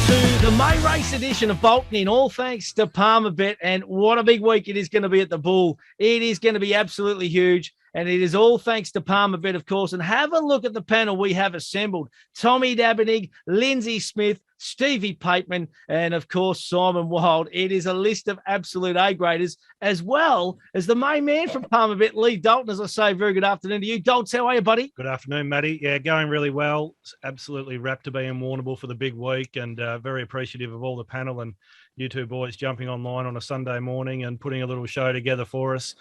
to the May race edition of Bolton in, all thanks to Palmerbet. And what a big week it is going to be at the Bool. It is going to be absolutely huge. And it is all thanks to Palmerbet, of course. And have a look at the panel we have assembled. Tommy Dabernig, Lindsey Smith, Stevie Pateman, and, of course, Simon Wilde. It is a list of absolute A-graders, as well as the main man from Palmerbet, Leigh Dalton. As I say, very good afternoon to you. Dalton, how are you, buddy? Good afternoon, Matty. Yeah, going really well. Absolutely rapt to be in Warrnambool for the big week, and very appreciative of all the panel and you two boys jumping online on a Sunday morning and putting a little show together for us.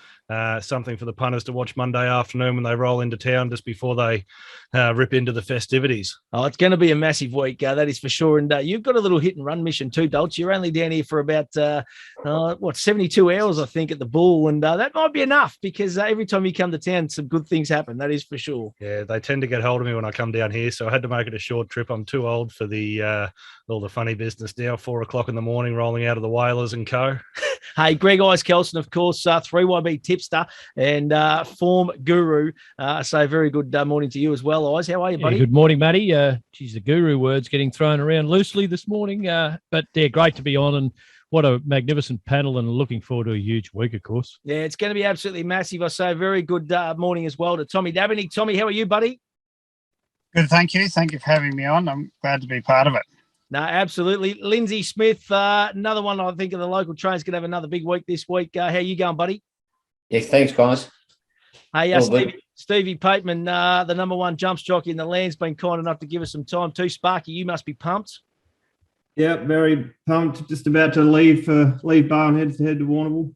Something for the punters to watch Monday afternoon when they roll into town just before they rip into the festivities. Oh, it's going to be a massive week, that is for sure. And you've got a little hit and run mission too, Dalton. You're only down here for about, 72 hours, I think, at the Bool. And that might be enough because every time you come to town, some good things happen. That is for sure. Yeah, they tend to get hold of me when I come down here. So I had to make it a short trip. I'm too old for all the funny business now, 4 o'clock in the morning, rolling out of the Whalers and co. Hey, Greg Kelson, of course, 3YB tipster and form guru. So very good morning to you as well, Eyes. How are you, buddy? Yeah, good morning, Matty. Geez, the guru word's getting thrown around loosely this morning. But yeah, great to be on, and what a magnificent panel, and looking forward to a huge week, of course. Yeah, it's going to be absolutely massive. I say very good morning as well to Tommy Dabanig. Tommy, how are you, buddy? Good, thank you. Thank you for having me on. I'm glad to be part of it. No, absolutely. Lindsey Smith, another one I think of the local trains, going to have another big week this week. How you going, buddy? Yeah, thanks, guys. Hey, Stevie Pateman, the number one jumps jockey in the land's been kind enough to give us some time too. Sparky, you must be pumped. Yeah, very pumped. Just about to leave Bow and head to Warrnambool.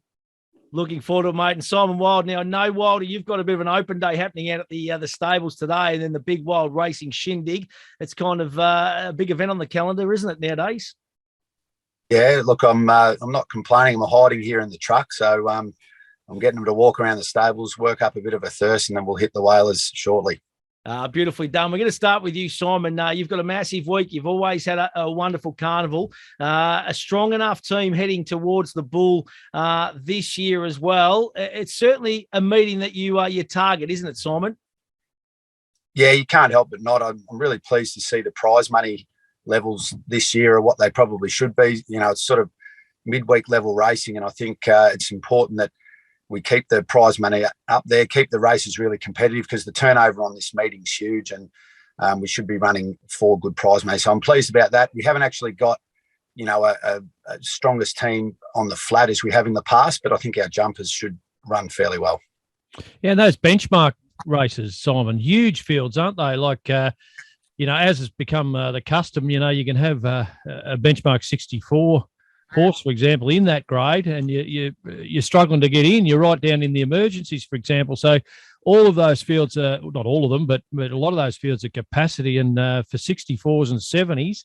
Looking forward to it, mate. And Simon Wilde. Now, no, Wilder, you've got a bit of an open day happening out at the stables today, and then the big Wild Racing Shindig. It's kind of a big event on the calendar, isn't it, nowadays? Yeah, look, I'm not complaining. I'm hiding here in the truck, so I'm getting them to walk around the stables, work up a bit of a thirst, and then we'll hit the Whalers shortly. Beautifully done. We're going to start with you, Simon. You've got a massive week. You've always had a wonderful carnival, a strong enough team heading towards the Bool this year as well. It's certainly a meeting that you target, isn't it, Simon? Yeah, you can't help but not. I'm really pleased to see the prize money levels this year are what they probably should be. You know, it's sort of midweek level racing, and I think it's important that we keep the prize money up there, keep the races really competitive, because the turnover on this meeting is huge, and we should be running 4 good prize money. So I'm pleased about that. We haven't actually got, a strongest team on the flat as we have in the past, but I think our jumpers should run fairly well. Yeah, and those benchmark races, Simon, huge fields, aren't they? Like, as has become the custom, you can have a benchmark 64 horse, for example, in that grade, and you're struggling to get in. You're right down in the emergencies, for example. So all of those fields are, not all of them, but a lot of those fields are capacity. And for 64s and 70s,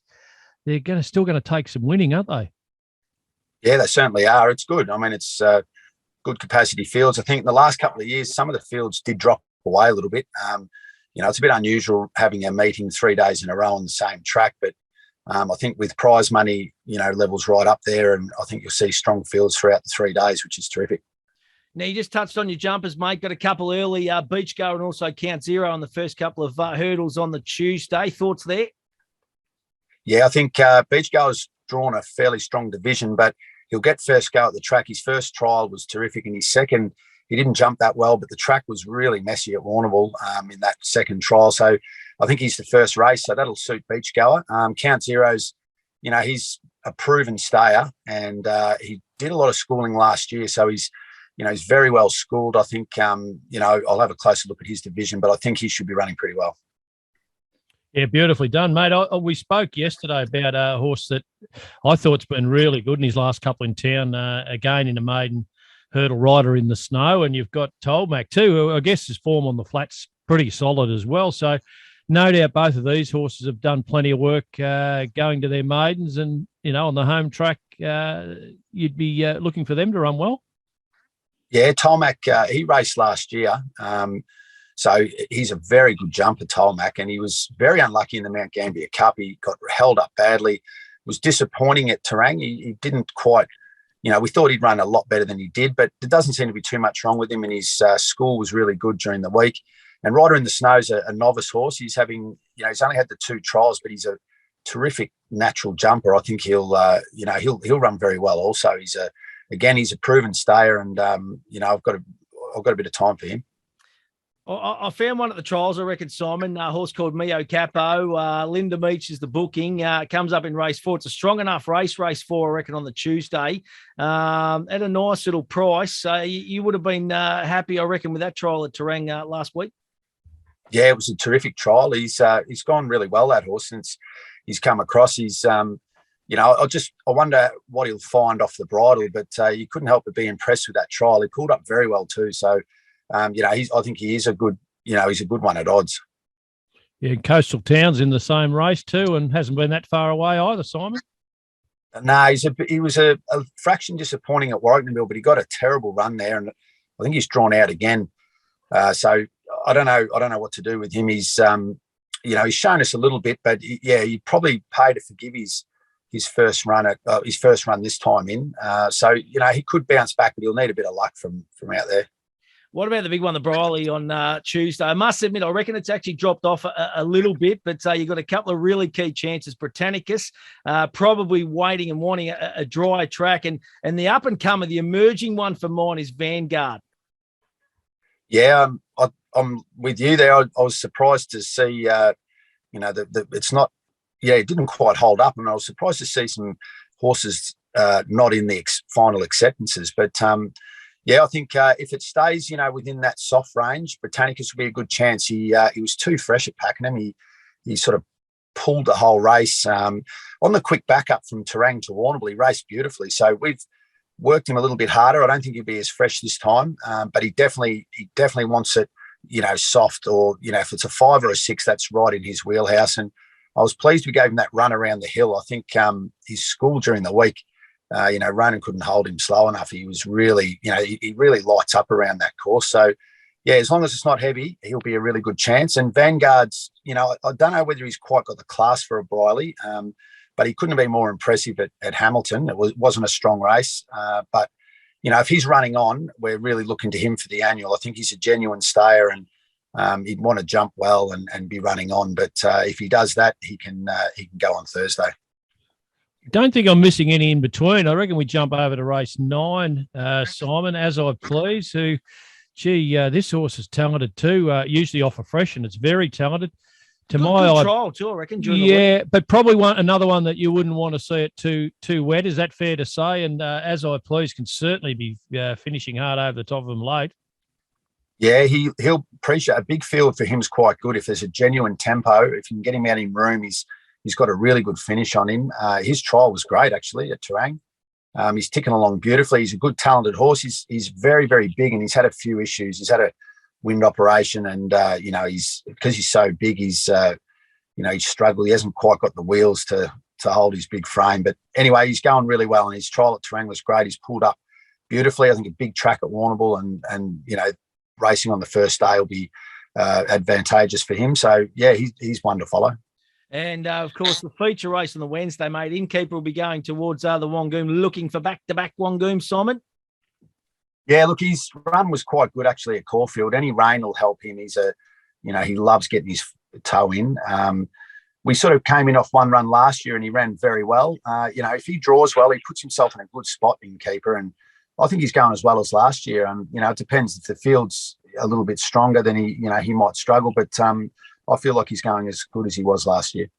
they're still going to take some winning, aren't they? Yeah, they certainly are. It's good. I mean, it's good capacity fields. I think in the last couple of years, some of the fields did drop away a little bit. It's a bit unusual having a meeting 3 days in a row on the same track, but I think with prize money, levels right up there, and I think you'll see strong fields throughout the 3 days, which is terrific. Now, you just touched on your jumpers, mate. Got a couple early, Beach Go and also Count Zero on the first couple of hurdles on the Tuesday. Thoughts there? Yeah, I think Beach Go has drawn a fairly strong division, but he'll get first go at the track. His first trial was terrific, and his second, he didn't jump that well, but the track was really messy at Warrnambool in that second trial. So I think he's the first race, so that'll suit Beach Goer. Count Zero's, he's a proven stayer, and he did a lot of schooling last year, so he's very well schooled. I think, I'll have a closer look at his division, but I think he should be running pretty well. Yeah, beautifully done, mate. We spoke yesterday about a horse that I thought's been really good in his last couple in town, again in a maiden hurdle rider in the snow, and you've got Tolmac too, who I guess his form on the flat's pretty solid as well. So no doubt both of these horses have done plenty of work going to their maidens, and, on the home track, you'd be looking for them to run well. Yeah, Tolmac, he raced last year. So he's a very good jumper, Tolmac, and he was very unlucky in the Mount Gambier Cup. He got held up badly, was disappointing at Terang. He didn't quite, we thought he'd run a lot better than he did, but there doesn't seem to be too much wrong with him, and his school was really good during the week. And Rider in the Snow's a novice horse. He's having, he's only had the 2 trials, but he's a terrific natural jumper. I think he'll run very well. Also, he's a proven stayer, and I've got a bit of time for him. I found one at the trials, I reckon, Simon, a horse called Mio Capo. Linda Meach is the booking. Comes up in race 4. It's a strong enough race 4, I reckon, on the Tuesday, at a nice little price. You would have been happy, I reckon, with that trial at Terang last week. Yeah, it was a terrific trial. He's gone really well, that horse, since he's come across. He's I wonder what he'll find off the bridle, but you couldn't help but be impressed with that trial. He pulled up very well too. So, I think he is he's a good one at odds. Yeah, Coastal Town's in the same race too, and hasn't been that far away either, Simon. No, he was a fraction disappointing at Warrnambool, but he got a terrible run there, and I think he's drawn out again. So I don't know what to do with him. He's he's shown us a little bit, but he probably pay to forgive his first run this time in. So he could bounce back, but he'll need a bit of luck from out there. What about the big one, the Briley, on Tuesday? I must admit, I reckon it's actually dropped off a little bit, but you've got a couple of really key chances. Britannicus, probably waiting and wanting a dry track, and the up-and-comer, the emerging one for mine is Vanguard. Yeah, I'm with you there. I was surprised to see, it's not, it didn't quite hold up, and I was surprised to see some horses not in the final acceptances, but I think if it stays, within that soft range, Britannicus will be a good chance. He was too fresh at Pakenham. He sort of pulled the whole race. On the quick backup from Terang to Warrnambool, he raced beautifully. So we've worked him a little bit harder. I don't think he'll be as fresh this time, but he definitely wants it, soft, or, if it's a 5 or a 6, that's right in his wheelhouse. And I was pleased we gave him that run around the hill. I think his school during the week, Ronan couldn't hold him slow enough. He was really, he really lights up around that course. So, as long as it's not heavy, he'll be a really good chance. And Vanguard's, I don't know whether he's quite got the class for a Briley, but he couldn't have been more impressive at Hamilton. It wasn't a strong race. But, if he's running on, we're really looking to him for the annual. I think he's a genuine stayer, and he'd want to jump well and be running on. But if he does that, he can go on Thursday. Don't think I'm missing any in between. I reckon we jump over to race 9, Simon, As I Please, who, this horse is talented too. Usually off a fresh, and it's very talented. To good, my good eye, trial too, I reckon. The week. But probably another one that you wouldn't want to see it too wet. Is that fair to say? And As I Please can certainly be finishing hard over the top of them late. Yeah, he'll appreciate a big field for him is quite good. If there's a genuine tempo, if you can get him out in room, he's got a really good finish on him. His trial was great, actually, at Terang. He's ticking along beautifully. He's a good, talented horse. He's very, very big, and he's had a few issues. He's had a wind operation, and because he's so big, he's struggled. He hasn't quite got the wheels to hold his big frame. But anyway, he's going really well, and his trial at Terang was great. He's pulled up beautifully. I think a big track at Warrnambool, and racing on the first day will be advantageous for him. So he's one to follow. And, of course, the feature race on the Wednesday, mate. Innkeeper will be going towards the Wangoom, looking for back-to-back Wangoom, Simon. Yeah, look, his run was quite good, actually, at Caulfield. Any rain will help him. He loves getting his toe in. We sort of came in off one run last year, and he ran very well. If he draws well, he puts himself in a good spot, Innkeeper, and I think he's going as well as last year. And, it depends. If the field's a little bit stronger, then he might struggle, but I feel like he's going as good as he was last year.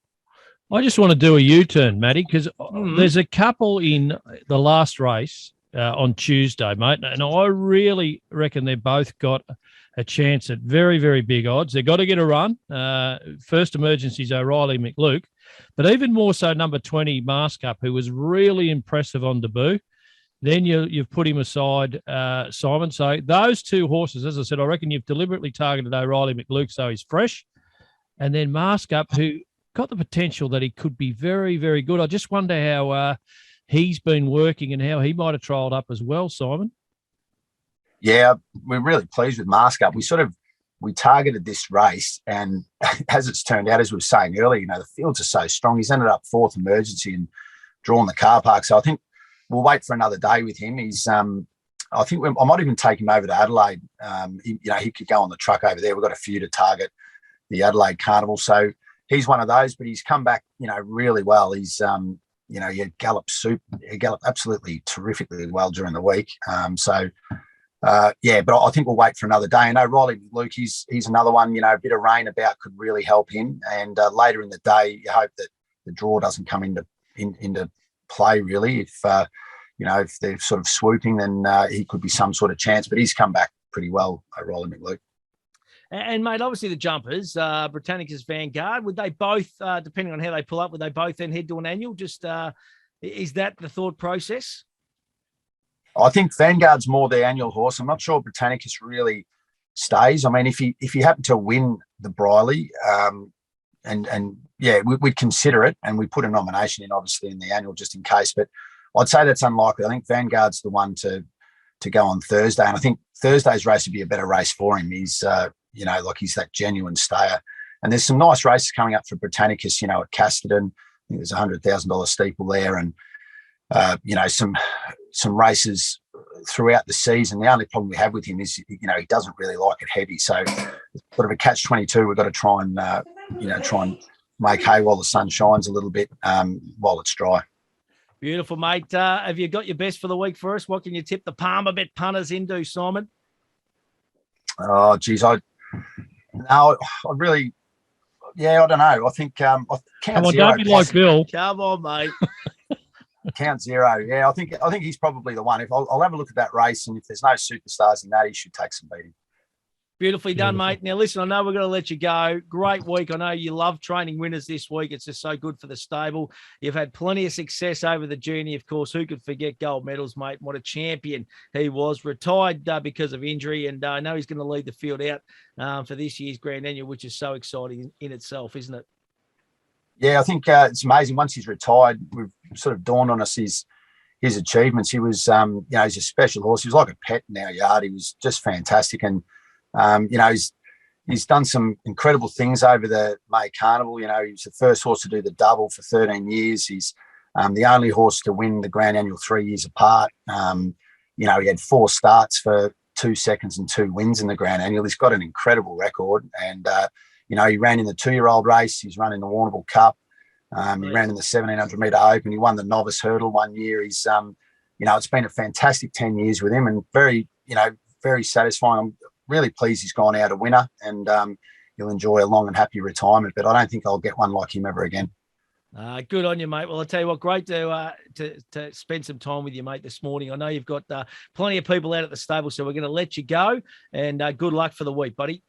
I just want to do a U-turn, Matty, because there's a couple in the last race on Tuesday, mate, and I really reckon they've both got a chance at very, very big odds. They've got to get a run. First emergency's O'Reilly McLuke, but even more so number 20, Mask Up, who was really impressive on debut. Then you've put him aside, Simon. So those two horses, as I said, I reckon you've deliberately targeted O'Reilly McLuke so he's fresh. And then Mask Up, who got the potential that he could be very, very good. I just wonder how he's been working and how he might have trialled up as well, Simon. Yeah, we're really pleased with Mask Up. We targeted this race, and as it's turned out, as we were saying earlier, the fields are so strong. He's ended up 4th emergency and drawn the car park. So I think we'll wait for another day with him. He's I think I might even take him over to Adelaide. He could go on the truck over there. We've got a few to target the Adelaide Carnival. So he's one of those, but he's come back, really well. He's, he galloped absolutely terrifically well during the week. But I think we'll wait for another day. And Riley Luke, he's another one, a bit of rain about could really help him. And later in the day, you hope that the draw doesn't come into play, really. If they're sort of swooping, then he could be some sort of chance. But he's come back pretty well, Riley McLuke. And, mate, obviously the jumpers, Britannicus Vanguard, would they both, depending on how they pull up, would they both then head to an annual? Just is that the thought process? I think Vanguard's more the annual horse. I'm not sure Britannicus really stays. I mean, if he happened to win the Briley, we'd consider it, and we put a nomination in, obviously, in the annual just in case. But I'd say that's unlikely. I think Vanguard's the one to go on Thursday, and I think Thursday's race would be a better race for him. He's he's that genuine stayer. And there's some nice races coming up for Britannicus, at Casterton. I think there's a $100,000 steeple there, and some races throughout the season. The only problem we have with him is, he doesn't really like it heavy. So it's sort of a catch-22. We've got to try and make hay while the sun shines a little bit, while it's dry. Beautiful, mate. Have you got your best for the week for us? What can you tip the Palmer Bet punters into, Simon? Oh, geez, I don't know. I think count Come on, zero. don't be like Bill. Come on, mate. Count zero. Yeah, I think he's probably the one. If I'll have a look at that race, and if there's no superstars in that, he should take some beating. Beautifully done, mate. Now, listen, I know we're going to let you go. Great week. I know you love training winners this week. It's just so good for the stable. You've had plenty of success over the journey, of course. Who could forget gold medals, mate? What a champion he was. Retired because of injury, and I know he's going to lead the field out for this year's Grand Annual, which is so exciting in itself, isn't it? Yeah, I think it's amazing. Once he's retired, we've sort of dawned on us his achievements. He was, he's a special horse. He was like a pet in our yard. He was just fantastic. And, he's done some incredible things over the May Carnival. He was the first horse to do the double for 13 years. He's the only horse to win the Grand Annual 3 years apart. He had 4 starts for 2 seconds and 2 wins in the Grand Annual. He's got an incredible record. And, he ran in the 2-year-old race. He's run in the Warrnambool Cup. He ran in the 1,700-metre Open. He won the novice hurdle one year. He's, it's been a fantastic 10 years with him, and very, very satisfying. I'm really pleased he's gone out a winner, and he'll enjoy a long and happy retirement. But I don't think I'll get one like him ever again. Good on you, mate. Well, I'll tell you what, great to spend some time with you, mate, this morning. I know you've got plenty of people out at the stable, so we're going to let you go, and good luck for the week, buddy.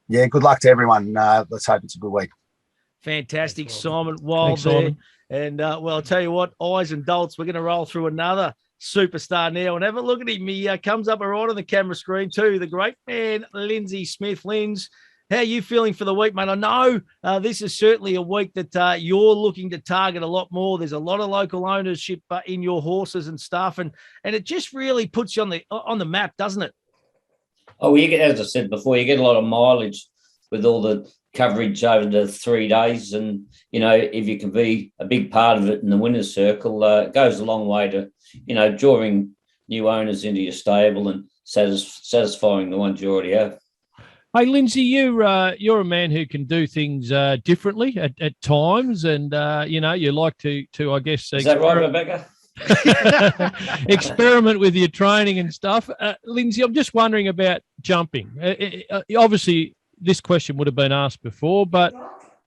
Yeah, good luck to everyone. Let's hope it's a good week. Fantastic. Thanks, Simon Wilde there. Simon. And, I'll tell you what, eyes and dolts, we're going to roll through another superstar now, and have a look at him. He comes up right on the camera screen too, the great man, Lindsey Smith. Linz, how are you feeling for the week, mate? I know this is certainly a week that you're looking to target a lot more. There's a lot of local ownership in your horses and stuff, and it just really puts you on the map, doesn't it? Oh, you get, as I said before, you get a lot of mileage with all the coverage over the 3 days, and if you can be a big part of it in the winner's circle, it goes a long way to drawing new owners into your stable and satisfying the ones you already have. Hey, Lindsay, you're a man who can do things differently at times, and you like to I guess. Is that right, Rebecca? Experiment with your training and stuff. Lindsay, I'm just wondering about jumping. Obviously, this question would have been asked before, but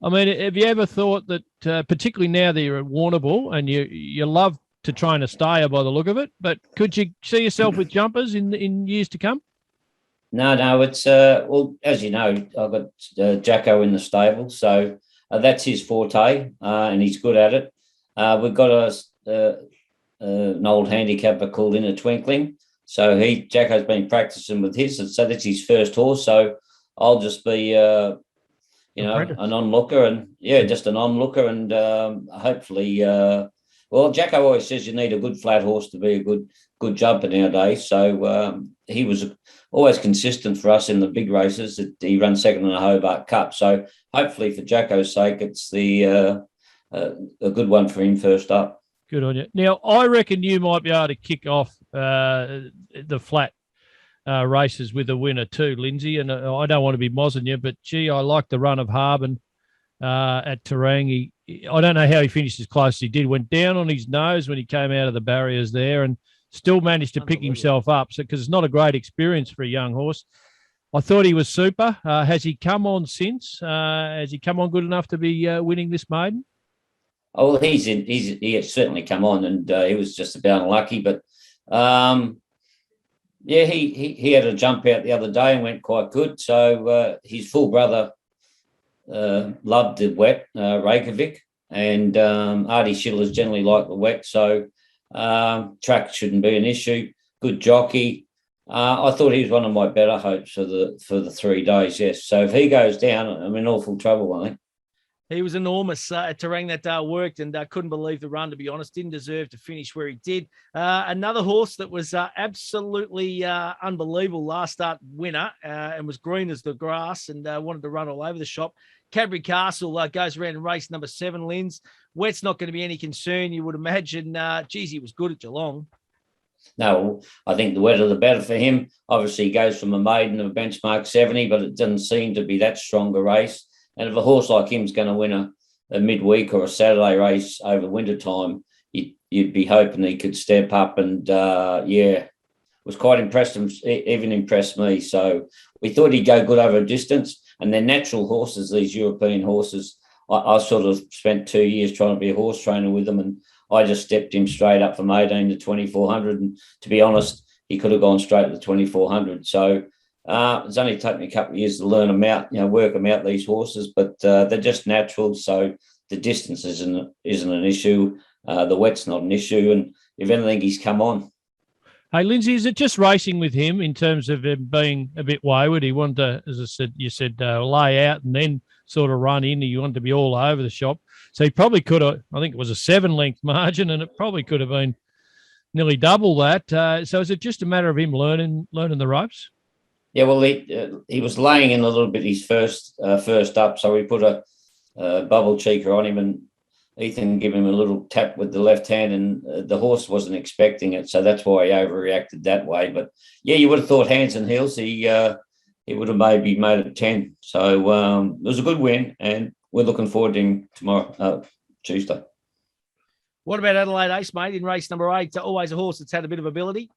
I mean, have you ever thought that, particularly now that you're at Warrnambool and you love to train a stayer by the look of it, but could you see yourself with jumpers in years to come? No, it's well, as you know, I've got Jacko in the stable, so that's his forte, and he's good at it. We've got an old handicapper called In a Twinkling, so Jacko's been practicing with his, so that's his first horse. So I'll just be, an onlooker, and just an onlooker, and hopefully, Jacko always says you need a good flat horse to be a good jumper nowadays. So he was always consistent for us in the big races. He ran second in the Hobart Cup. So hopefully, for Jacko's sake, it's a good one for him first up. Good on you. Now, I reckon you might be able to kick off the flat races with a winner too, Lindsay. And I don't want to be mozzing you, but gee, I like the run of Harbin at Terang. I don't know how he finished as close as he did. Went down on his nose when he came out of the barriers there, and still managed to pick himself up. So, because it's not a great experience for a young horse. I thought he was super. Has he come on since? Has he come on good enough to be winning this maiden? Oh, well, he has certainly come on, and he was just about unlucky. But yeah, he had a jump out the other day and went quite good. So his full brother loved the wet, Reykjavik, and Artie Schiller's generally like the wet, so track shouldn't be an issue. Good jockey. I thought he was one of my better hopes for the 3 days. Yes. So if he goes down, I'm in awful trouble, I think. He was enormous at Terang that day, worked, and couldn't believe the run, to be honest. Didn't deserve to finish where he did. Another horse that was absolutely unbelievable last start winner and was green as the grass and wanted to run all over the shop. Cadbury Castle goes around in race number 7, Linz. Wet's not going to be any concern, you would imagine. Geez, he was good at Geelong. No, I think the wetter the better for him. Obviously, he goes from a maiden of a benchmark 70, but it doesn't seem to be that strong a race. And if a horse like him is going to win a midweek or a Saturday race over winter time, you'd be hoping he could step up. And was quite impressed, even impressed me. So we thought he'd go good over a distance. And they're natural horses, these European horses. I sort of spent 2 years trying to be a horse trainer with them, and I just stepped him straight up from 18 to 2400. And to be honest, he could have gone straight to 2400. So it's only taken me a couple of years to learn them out, work them out, these horses, but they're just natural. So the distance isn't an issue. The wet's not an issue. And if anything, he's come on. Hey, Lindsay, is it just racing with him in terms of him being a bit wayward? He wanted to, as I said, lay out and then sort of run in. He wanted to be all over the shop. So he probably could have, I think it was a 7-length margin, and it probably could have been nearly double that. So is it just a matter of him learning the ropes? Yeah, well, he was laying in a little bit his first up, so we put a bubble cheeker on him, and Ethan gave him a little tap with the left hand, and the horse wasn't expecting it, so that's why he overreacted that way. But yeah, you would have thought hands and heels, he would have maybe made it 10. So it was a good win, and we're looking forward to him tomorrow, Tuesday. What about Adelaide Ace, mate, in race number 8? Always a horse that's had a bit of ability.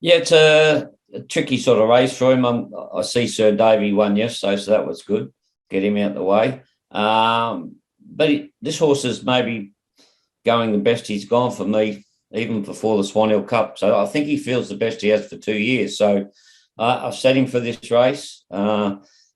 Yeah, it's a tricky sort of race for him. I see Sir Davey won yesterday, so that was good. Get him out the way. But this horse is maybe going the best he's gone for me, even before the Swan Hill Cup. So I think he feels the best he has for 2 years. So I've set him for this race.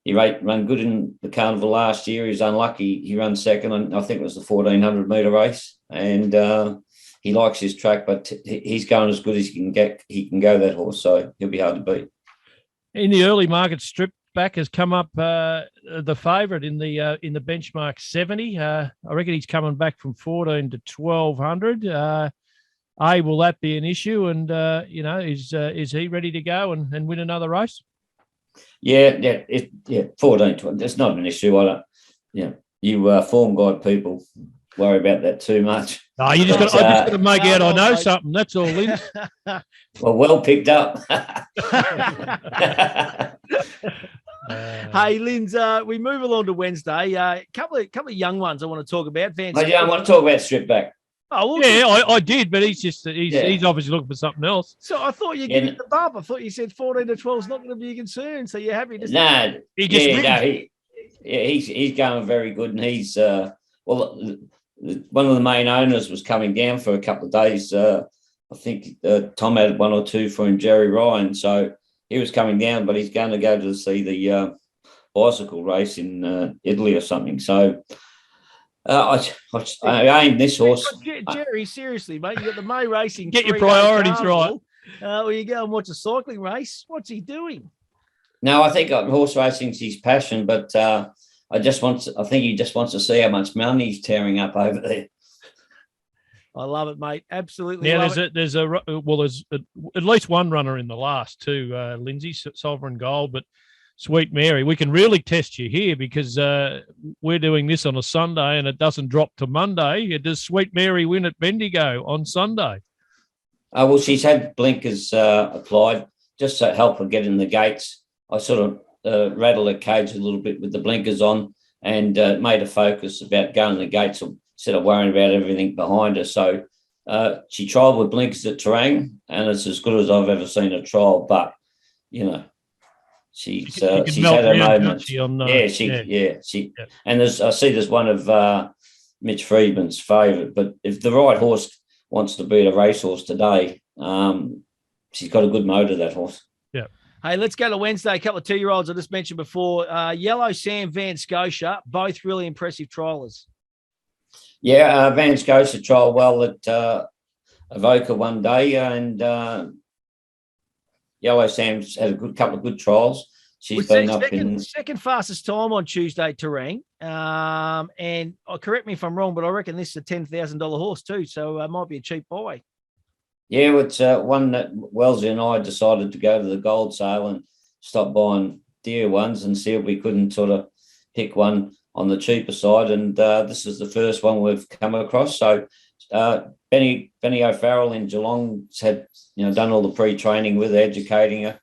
He ran good in the Carnival last year. He was unlucky. He ran second, and I think it was the 1400-metre race. And he likes his track, but he's going as good as he can get. He can go, that horse, so he'll be hard to beat. In the early market, Strip Back has come up the favourite in the benchmark 70. I reckon he's coming back from 14 to 1200. Will that be an issue? And is he ready to go and win another race? Yeah, 14, 12. That's not an issue. I don't. You form guide people worry about that too much. Oh, you just got to make out I know something. That's all, Liz. Well picked up. Hey, Linz, we move along to Wednesday. A couple of young ones I want to talk about. I don't want to talk about Strip Back. Oh, well, yeah, I did, but he's obviously looking for something else. So I thought you'd give him the bump. I thought you said 14 to 12 is not going to be a concern. So you're happy to No, he's going very good, and he's one of the main owners was coming down for a couple of days. I think Tom had 1 or 2 for him, Jerry Ryan. So he was coming down, but he's going to go to see the bicycle race in Italy or something. So I aimed this horse. Jerry, seriously, mate, you got the May racing. Get your priorities right. Well, you go and watch a cycling race. What's he doing? No, I think horse racing's his passion, but I think he just wants to see how much money he's tearing up over there. I love it, mate. Absolutely. Now there's at least one runner in the last two, Lindsay, Sovereign Gold, but Sweet Mary. We can really test you here because we're doing this on a Sunday and it doesn't drop to Monday. Does Sweet Mary win at Bendigo on Sunday? Well, she's had blinkers applied just to help her get in the gates. I sort of rattle her cage a little bit with the blinkers on. and made a focus about going the gates instead of worrying about everything behind her. So she trialled with blinkers at Terang, and it's as good as I've ever seen a trial. But she's had her moments. And I see there's one of Mitch Friedman's favourite. But if the right horse wants to beat a racehorse today, she's got a good motor, that horse. Yeah. Hey, let's go to Wednesday. A couple of 2-year-olds I just mentioned before. Yellow Sam Van Scotia, both really impressive triallers. Yeah, Van Scotia trialled well at Avoca one day, and Yellow Sam's had a couple of good trials. She's been second fastest time on Tuesday, Terang. And correct me if I'm wrong, but I reckon this is a $10,000 horse too, so it might be a cheap buy. Yeah, it's one that Wellesley and I decided to go to the gold sale and stop buying dear ones and see if we couldn't sort of pick one on the cheaper side. And this is the first one we've come across. So Benny O'Farrell in Geelong's had done all the pre-training with her, educating her.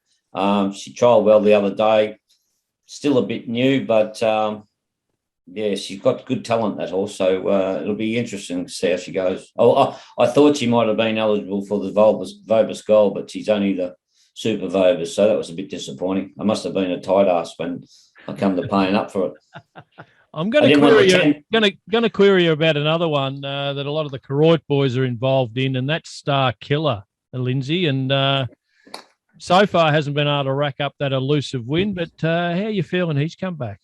She trialled well the other day. Still a bit new, but she's got good talent, that horse. So it'll be interesting to see how she goes. I thought she might have been eligible for the Vobis Gold, but she's only the Super Vobis, so that was a bit disappointing. I must have been a tight ass when I come to paying up for it. I'm going to query you about another one that a lot of the Koroit boys are involved in, and that's Star Killer, Lindsay. And so far hasn't been able to rack up that elusive win, but how are you feeling he's come back?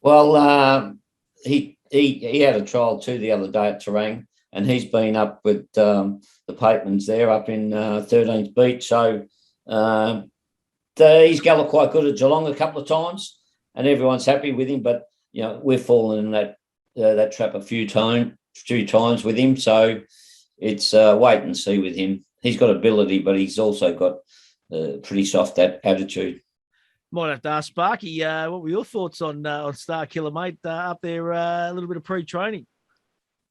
Well, he had a trial too the other day at Terang, and he's been up with the Patemans there up in 13th Beach. So he's galloped quite good at Geelong a couple of times, and everyone's happy with him. But we've fallen in that trap a few times with him. So it's wait and see with him. He's got ability, but he's also got pretty soft attitude. Might have to ask Sparky, what were your thoughts on Star Killer, mate, up there, a little bit of pre-training?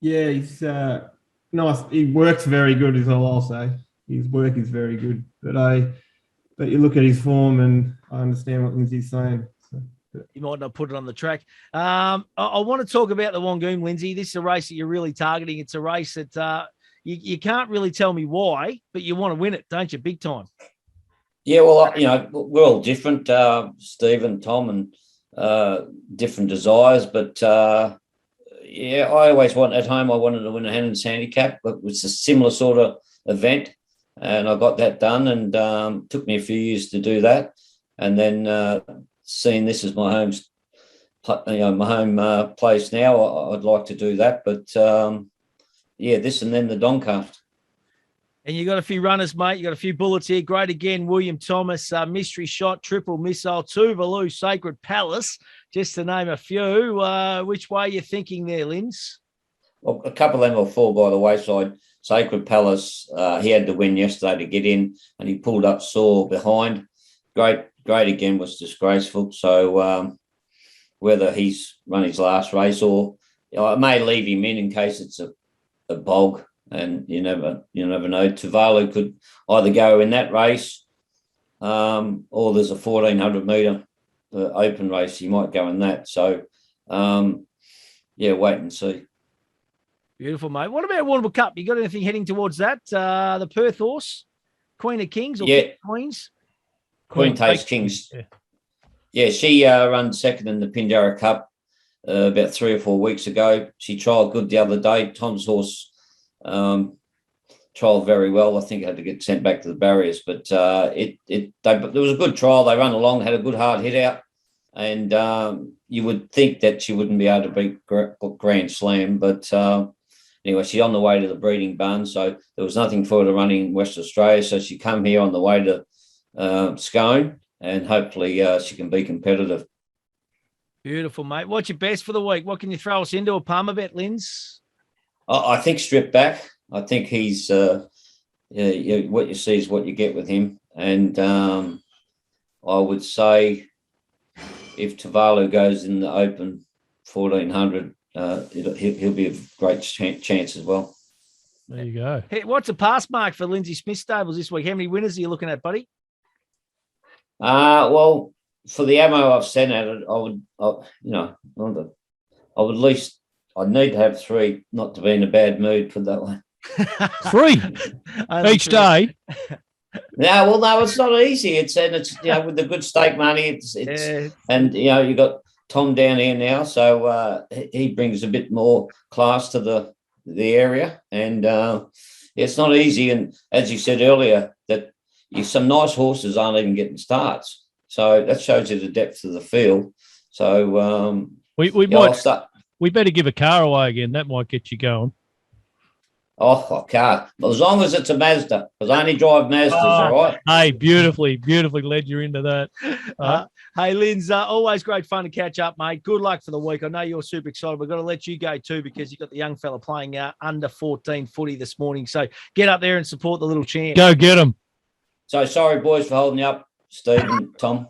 Yeah, he's nice. He works very good, is all I'll say. His work is very good. But you look at his form, and I understand what Lindsay's saying. So. You might not put it on the track. I want to talk about the Wangoon, Lindsay. This is a race that you're really targeting. It's a race that you can't really tell me why, but you want to win it, don't you? Big time. Yeah, well, we're all different, Steve and Tom, and different desires. But, I always at home, I wanted to win a Hannon's handicap, but it was a similar sort of event. And I got that done, and took me a few years to do that. And then seeing this as my home place now, I'd like to do that. But, this and then the Doncaster. And you got a few runners, mate. You got a few bullets here. Great again, William Thomas, Mystery Shot, Triple Missile, Tuvalu, Sacred Palace, just to name a few. Which way are you thinking there, Linz? Well, a couple of them will fall by the wayside. Sacred Palace, he had to win yesterday to get in, and he pulled up sore behind. Great again was disgraceful. So whether he's run his last race or I may leave him in case it's a bog. And you never know. Tuvalu could either go in that race, or there's a 1,400 metre open race. He might go in that. So, wait and see. Beautiful, mate. What about Warrnambool Cup? You got anything heading towards that? The Perth horse, Queen of Kings or Queens? Queen Taste Kings. Yeah, she ran second in the Pindara Cup about 3 or 4 weeks ago. She trialled good the other day. Tom's horse trialled very well. I think it had to get sent back to the barriers, but there was a good trial. They run along, had a good hard hit out, and you would think that she wouldn't be able to beat Grand Slam, but anyway, she's on the way to the breeding barn, so there was nothing for her to run in West Australia, so she come here on the way to Scone, and hopefully she can be competitive. Beautiful, mate. What's your best for the week? What can you throw us into? A Palmer bet, Linz? I think strip back. I think he's what you see is what you get with him. And I would say if Tuvalu goes in the open 1,400, he'll be a great chance as well. There you go. Hey, what's a pass mark for Lindsey Smith stables this week? How many winners are you looking at, buddy? Well, for the ammo I've sent at it, I would at least, I'd need to have 3, not to be in a bad mood for that one. 3 each day. No, it's not easy. It's with the good stake money, and you got Tom down here now, so he brings a bit more class to the area, and it's not easy. And as you said earlier, that some nice horses aren't even getting starts, so that shows you the depth of the field. So we better give a car away again. That might get you going. Oh, I can't. As long as it's a Mazda, because I only drive Mazdas, all right? Hey, beautifully led you into that. Hey, Lindsay, always great fun to catch up, mate. Good luck for the week. I know you're super excited. We've got to let you go too because you've got the young fella playing under 14 footy this morning. So get up there and support the little champ. Go get him. So sorry, boys, for holding you up, Steve and Tom.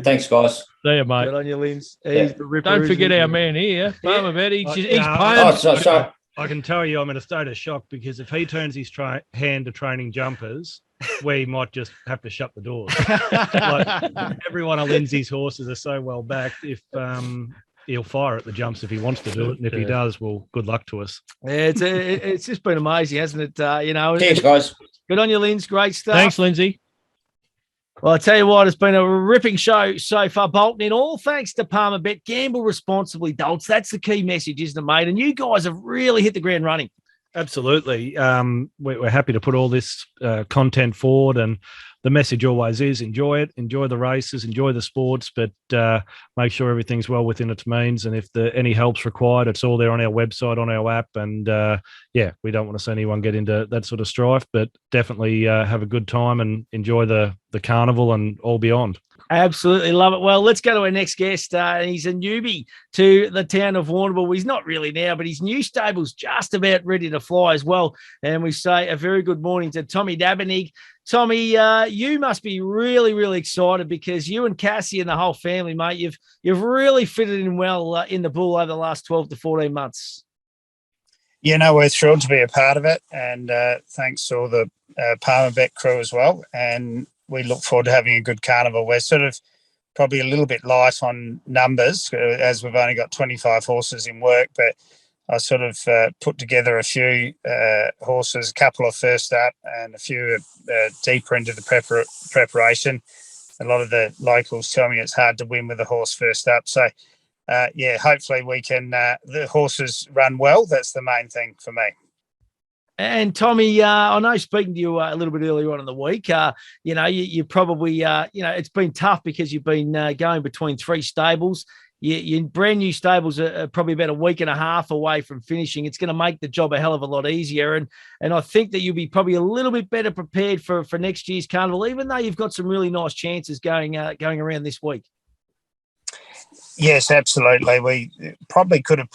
Thanks, guys. See you, mate. Good on you, Lindsay. Don't forget our man here, Farmer Bet. He's paying. Sorry. I can tell you I'm in a state of shock because if he turns his hand to training jumpers, we might just have to shut the doors. Every one of Lindsay's horses are so well backed. If he'll fire at the jumps if he wants to do it, and if he does, well, good luck to us. Yeah, it's just been amazing, hasn't it? Thanks, guys. Good on you, Lindsay. Great stuff. Thanks, Lindsay. Well, I tell you what, it's been a ripping show so far, Bolton. In all thanks to Palmer Bet, gamble responsibly, Dolts. That's the key message, isn't it, mate? And you guys have really hit the ground running. Absolutely. We're happy to put all this content forward, and the message always is enjoy it, enjoy the races, enjoy the sports, but make sure everything's well within its means. And if any help's required, it's all there on our website, on our app. And we don't want to see anyone get into that sort of strife, but definitely have a good time and enjoy the carnival and all beyond. Absolutely love it. Well, let's go to our next guest. He's a newbie to the town of Warrnambool. He's not really now, but his new stable's just about ready to fly as well. And we say a very good morning to Tommy Dabanig. Tommy, you must be really, really excited because you and Cassie and the whole family, mate, you've really fitted in well in the Bool over the last 12 to 14 months. Yeah, no, we're thrilled to be a part of it, and thanks to all the Palmer Bet crew as well. And we look forward to having a good carnival. We're sort of probably a little bit light on numbers as we've only got 25 horses in work, but I sort of put together a few horses, a couple of first up and a few deeper into the preparation. A lot of the locals tell me it's hard to win with a horse first up. So, hopefully we can, the horses run well. That's the main thing for me. And Tommy, I know speaking to you a little bit earlier on in the week, you probably, it's been tough because you've been going between 3 stables. Your brand new stables are probably about a week and a half away from finishing. It's going to make the job a hell of a lot easier. And I think that you'll be probably a little bit better prepared for next year's carnival, even though you've got some really nice chances going around this week. Yes, absolutely. We probably could have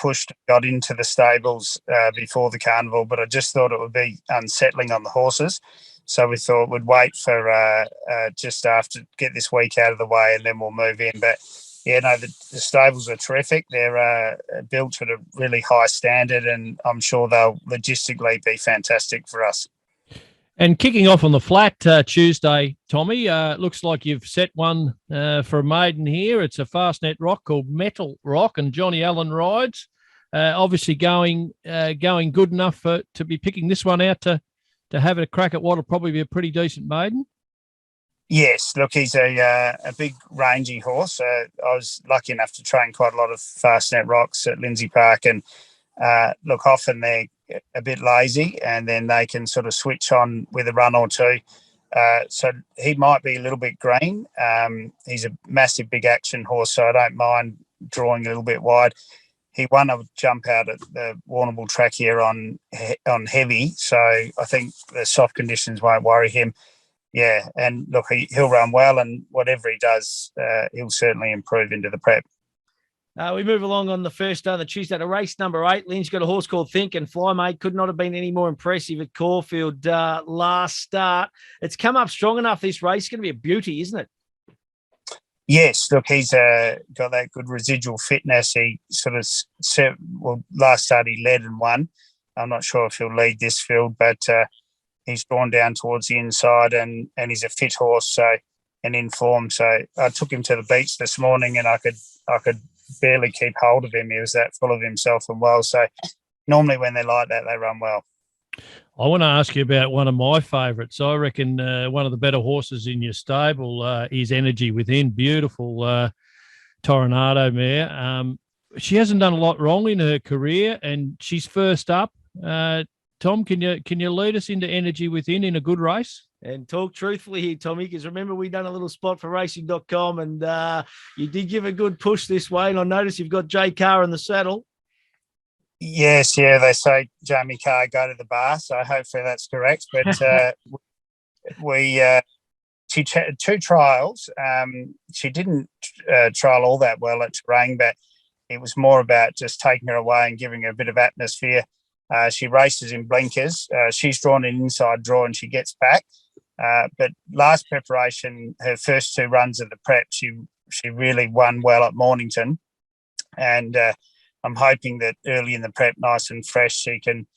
got into the stables before the carnival, but I just thought it would be unsettling on the horses. So we thought we'd wait for just after, get this week out of the way, and then we'll move in. But yeah, no, the stables are terrific. They're built at a really high standard, and I'm sure they'll logistically be fantastic for us. And kicking off on the flat Tuesday, Tommy, looks like you've set one for a maiden here. It's a Fastnet Rock called Metal Rock, and Johnny Allen rides. Obviously going good enough to be picking this one out to have a crack at what will probably be a pretty decent maiden. Yes, look, he's a big rangy horse. I was lucky enough to train quite a lot of Fastnet Rocks at Lindsay Park, and look, often they're a bit lazy and then they can sort of switch on with a run or two. So he might be a little bit green. He's a massive big action horse, so I don't mind drawing a little bit wide. He won a jump out at the Warrnambool track here on heavy, so I think the soft conditions won't worry him. Yeah, and look, he'll run well, and whatever he does, he'll certainly improve into the prep. We move along on the first day of the Tuesday to race number 8. Lynn's got a horse called Think and Fly, mate. Could not have been any more impressive at Caulfield last start. It's come up strong enough, this race. It's going to be a beauty, isn't it? Yes, look, he's got that good residual fitness. He sort of last start he led and won. I'm not sure if he'll lead this field, but he's drawn down towards the inside and he's a fit horse. So in form. So I took him to the beach this morning, and I could barely keep hold of him. He was that full of himself and well. So normally when they're like that, they run well. I want to ask you about one of my favourites. I reckon one of the better horses in your stable is Energy Within. Beautiful Tornado mare. She hasn't done a lot wrong in her career, and she's first up. Tom, can you lead us into Energy Within in a good race? And talk truthfully here, Tommy, because remember we done a little spot for racing.com, and you did give a good push this way, and I noticed you've got Jay Carr in the saddle. Yes, yeah, they say Jamie Carr go to the bar, so hopefully that's correct. But she had 2 trials. She didn't trial all that well at Terang, but it was more about just taking her away and giving her a bit of atmosphere. She races in blinkers. She's drawn an inside draw and she gets back. But last preparation, her first 2 runs of the prep, she really won well at Mornington. And I'm hoping that early in the prep, nice and fresh, she can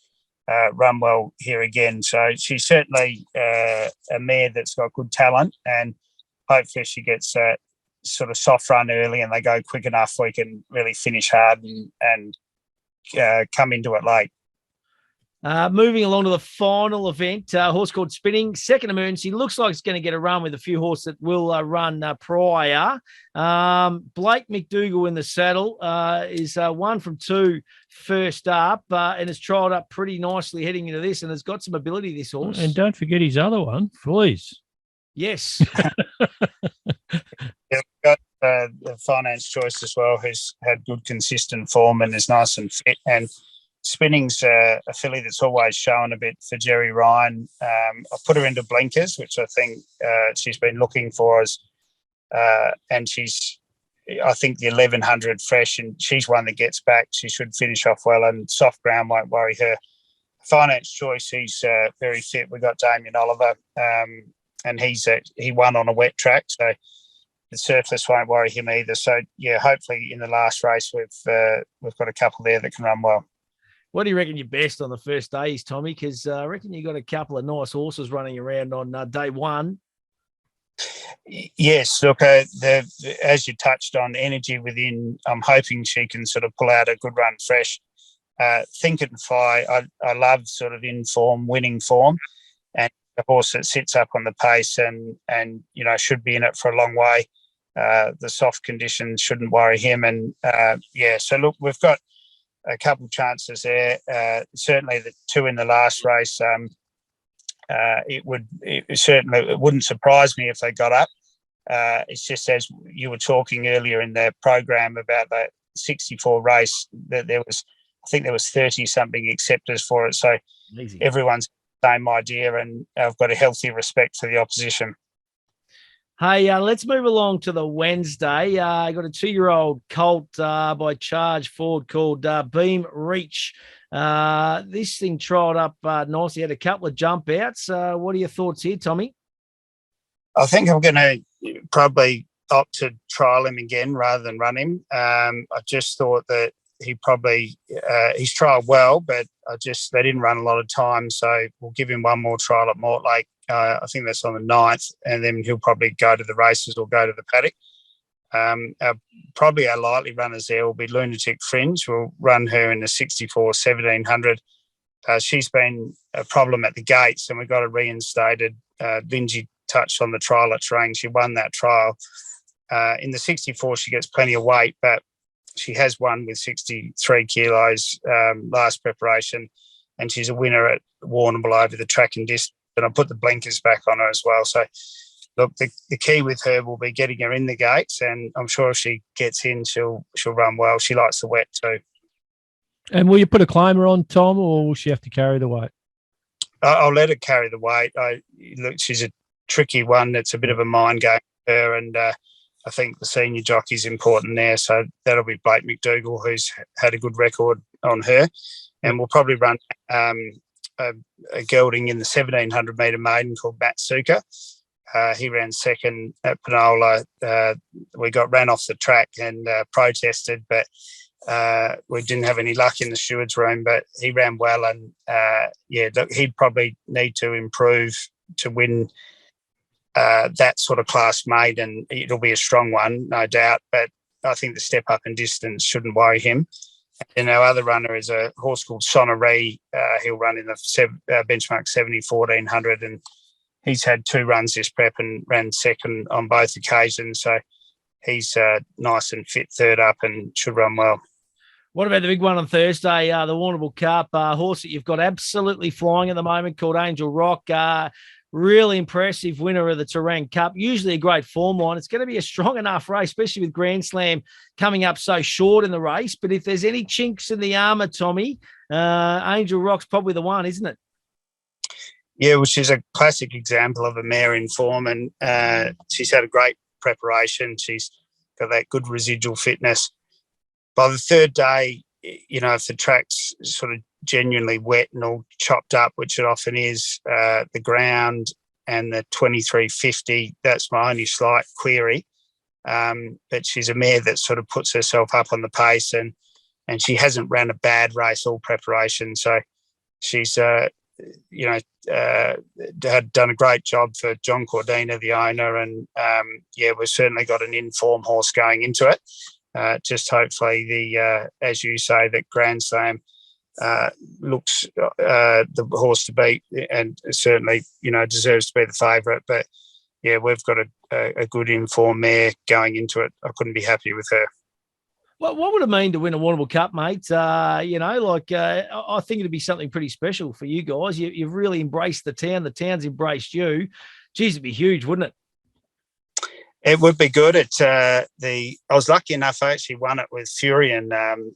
run well here again. So she's certainly a mare that's got good talent, and hopefully she gets a sort of soft run early and they go quick enough we can really finish hard and come into it late. Moving along to the final event, a horse called Spinning, Second Emergency. Looks like it's going to get a run with a few horses that will run prior. Blake McDougall in the saddle is 1 from 2 first up, and has trialled up pretty nicely heading into this, and has got some ability, this horse. And don't forget his other one, please. Yes. Yeah, we've got the Finance Choice as well, who's had good consistent form and is nice and fit. And Spinning's a filly that's always shown a bit for Jerry Ryan. I put her into blinkers, which I think she's been looking for us. And I think the 1100 fresh, and she's one that gets back. She should finish off well, and soft ground won't worry her. Finance Choice, he's very fit. We've got Damien Oliver, and he won on a wet track, so the surface won't worry him either. So, yeah, hopefully in the last race we've got a couple there that can run well. What do you reckon your best on the first days, Tommy? Because I reckon you got a couple of nice horses running around on day 1. Yes, look, as you touched on, Energy Within, I'm hoping she can sort of pull out a good run fresh. Think and Fly, I love sort of in form, winning form, and a horse that sits up on the pace and should be in it for a long way. The soft conditions shouldn't worry him, and so look, we've got a couple of chances there. Certainly the 2 in the last race. It wouldn't surprise me if they got up. It's just as you were talking earlier in the program about that 64 race, that I think there was 30 something acceptors for it. So Easy. Everyone's the same idea, and I've got a healthy respect for the opposition. Hey, let's move along to the Wednesday. I got a 2-year-old colt by Charge Ford called Beam Reach. This thing trialled up nicely, had a couple of jump outs. What are your thoughts here, Tommy? I think I'm going to probably opt to trial him again rather than run him. I just thought that he probably he's trialled well, but they didn't run a lot of time, so we'll give him one more trial at Mortlake. I think that's on the 9th, and then he'll probably go to the races or go to the paddock. Probably our likely runners there will be Lunatic Fringe. We'll run her in the 64 1700. She's been a problem at the gates, and we got her reinstated. Lindsay touched on the trial at Terang. She won that trial. In the 64, she gets plenty of weight, but she has won with 63 kilos last preparation, and she's a winner at Warrnambool over the track and distance. And I put the blinkers back on her as well. So, look, the key with her will be getting her in the gates, and I'm sure if she gets in, she'll run well. She likes the wet too. And will you put a claimer on, Tom, or will she have to carry the weight? I'll let her carry the weight. Look, she's a tricky one. It's a bit of a mind game for her, and I think the senior jockey's important there. So that'll be Blake McDougall, who's had a good record on her. And we'll probably run a gelding in the 1700 metre maiden called Matt Suka. He ran second at Penola. We got ran off the track and protested, but we didn't have any luck in the steward's room, but he ran well. And look, he'd probably need to improve to win that sort of class maiden, it'll be a strong one, no doubt. But I think the step up in distance shouldn't worry him. And our other runner is a horse called Sonnery. He'll run in the benchmark 70 1400, and he's had 2 runs this prep and ran second on both occasions. So he's nice and fit third up and should run well. What about the big one on Thursday, the Warrnambool Cup horse that you've got absolutely flying at the moment called Angel Rock? Really impressive winner of the Terang Cup. Usually a great form line. It's going to be a strong enough race, especially with Grand Slam coming up so short in the race. But if there's any chinks in the armour, Tommy, Angel Rock's probably the one, isn't it? Yeah, well, she's a classic example of a mare in form, and she's had a great preparation. She's got that good residual fitness. By the third day, if the track's sort of genuinely wet and all chopped up, which it often is, the ground and the 2350, that's my only slight query. But she's a mare that sort of puts herself up on the pace, and she hasn't ran a bad race all preparation. So she's, had done a great job for John Cordina, the owner, and we've certainly got an in-form horse going into it. Just hopefully as you say, that Grand Slam looks the horse to beat, and certainly deserves to be the favourite. But yeah, we've got a good informed mare going into it. I couldn't be happy with her. Well, what would it mean to win a Warrnambool Cup, mate? I think it'd be something pretty special for you guys. You've really embraced the town. The town's embraced you. Geez, it'd be huge, wouldn't it? It would be good. I was lucky enough I actually won it with Furion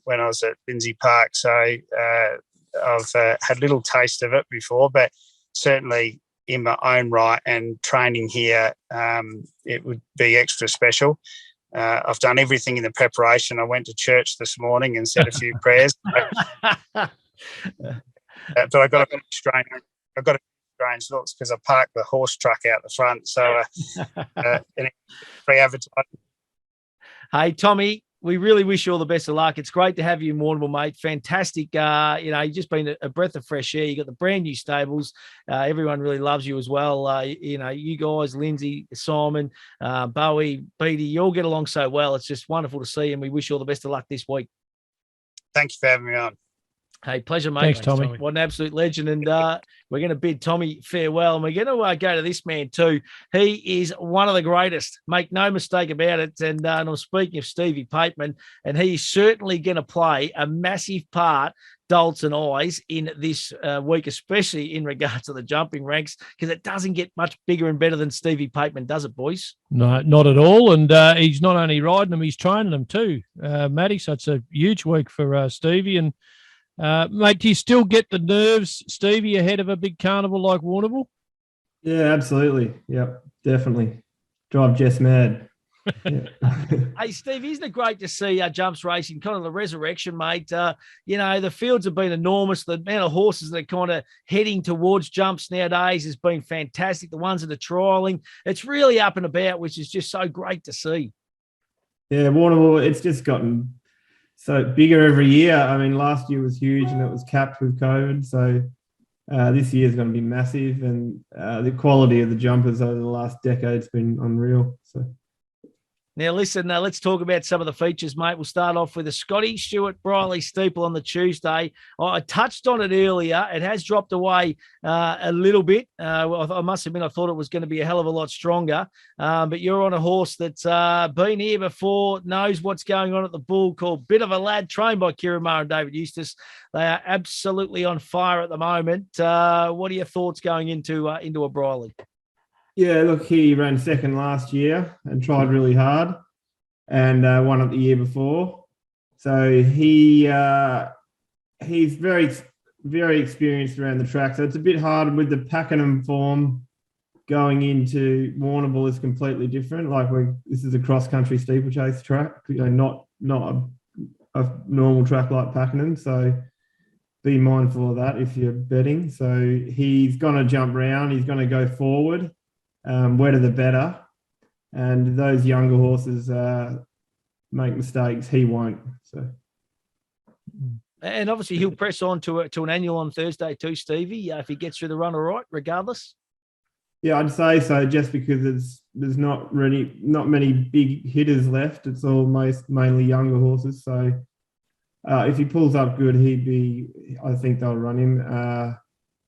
when I was at Lindsay Park. So I've had little taste of it before, but certainly in my own right and training here, it would be extra special. I've done everything in the preparation. I went to church this morning and said a few prayers. But I got a strange looks because I parked the horse truck out the front. So free advertising. Hey, Tommy, we really wish you all the best of luck. It's great to have you in Warrnambool, mate. Fantastic. You've just been a breath of fresh air. You got the brand new stables. Everyone really loves you as well. You guys, Lindsay, Simon, Bowie, Beatty, you all get along so well. It's just wonderful to see, and we wish you all the best of luck this week. Thank you for having me on. Hey, pleasure, mate. Thanks, Tommy. What an absolute legend. And we're going to bid Tommy farewell. And we're going to go to this man too. He is one of the greatest. Make no mistake about it. And I'm speaking of Stevie Pateman, and he's certainly going to play a massive part, Dalton eyes, in this week, especially in regards to the jumping ranks, because it doesn't get much bigger and better than Stevie Pateman, does it, boys? No, not at all. And he's not only riding them, he's training them too, Matty. So it's a huge week for Stevie. And mate, do you still get the nerves, Stevie, ahead of a big carnival like Warrnambool? Yeah, absolutely. Yep, definitely. Drive Jess mad. Yeah. Hey, Steve, isn't it great to see jumps racing, kind of the resurrection, mate? The fields have been enormous. The amount of horses that are kind of heading towards jumps nowadays has been fantastic. The ones that are trialling, it's really up and about, which is just so great to see. Yeah, Warrnambool, it's just gotten so bigger every year. I mean, last year was huge and it was capped with COVID. So this year is going to be massive, and the quality of the jumpers over the last decade has been unreal. So. Now, listen, let's talk about some of the features, mate. We'll start off with the Scotty Stewart Briley Steeple on the Tuesday. I touched on it earlier. It has dropped away a little bit. I must admit, I thought it was going to be a hell of a lot stronger. But you're on a horse that's been here before, knows what's going on at the Bool, called Bit of a Lad, trained by Kieran Maher and David Eustace. They are absolutely on fire at the moment. What are your thoughts going into a Briley? Yeah, look, he ran second last year and tried really hard, and won it the year before. So he's very, very experienced around the track. So it's a bit hard with the Pakenham form going into Warrnambool is completely different. Like this is a cross-country steeplechase track, not a normal track like Pakenham. So be mindful of that if you're betting. So he's going to jump round. He's going to go forward. Wetter the better, and those younger horses make mistakes. He won't. So, and obviously he'll press on to an annual on Thursday too, Stevie. If he gets through the run, all right, regardless. Yeah, I'd say so. Just because there's not many big hitters left. It's all mainly younger horses. So if he pulls up good, I think they'll run him.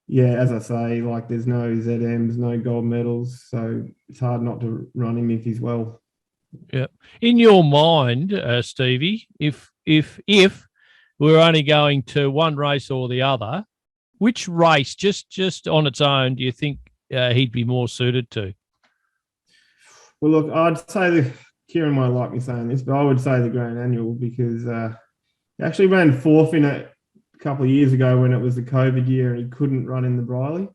Yeah, as I say, like there's no ZMs, no gold medals, so it's hard not to run him if he's well. Yeah. In your mind, Stevie, if we're only going to one race or the other, which race, just on its own, do you think he'd be more suited to? Well, look, I'd say Kieran might like me saying this, but I would say the Grand Annual because he actually ran fourth in it a couple of years ago when it was the COVID year and he couldn't run in the Briley,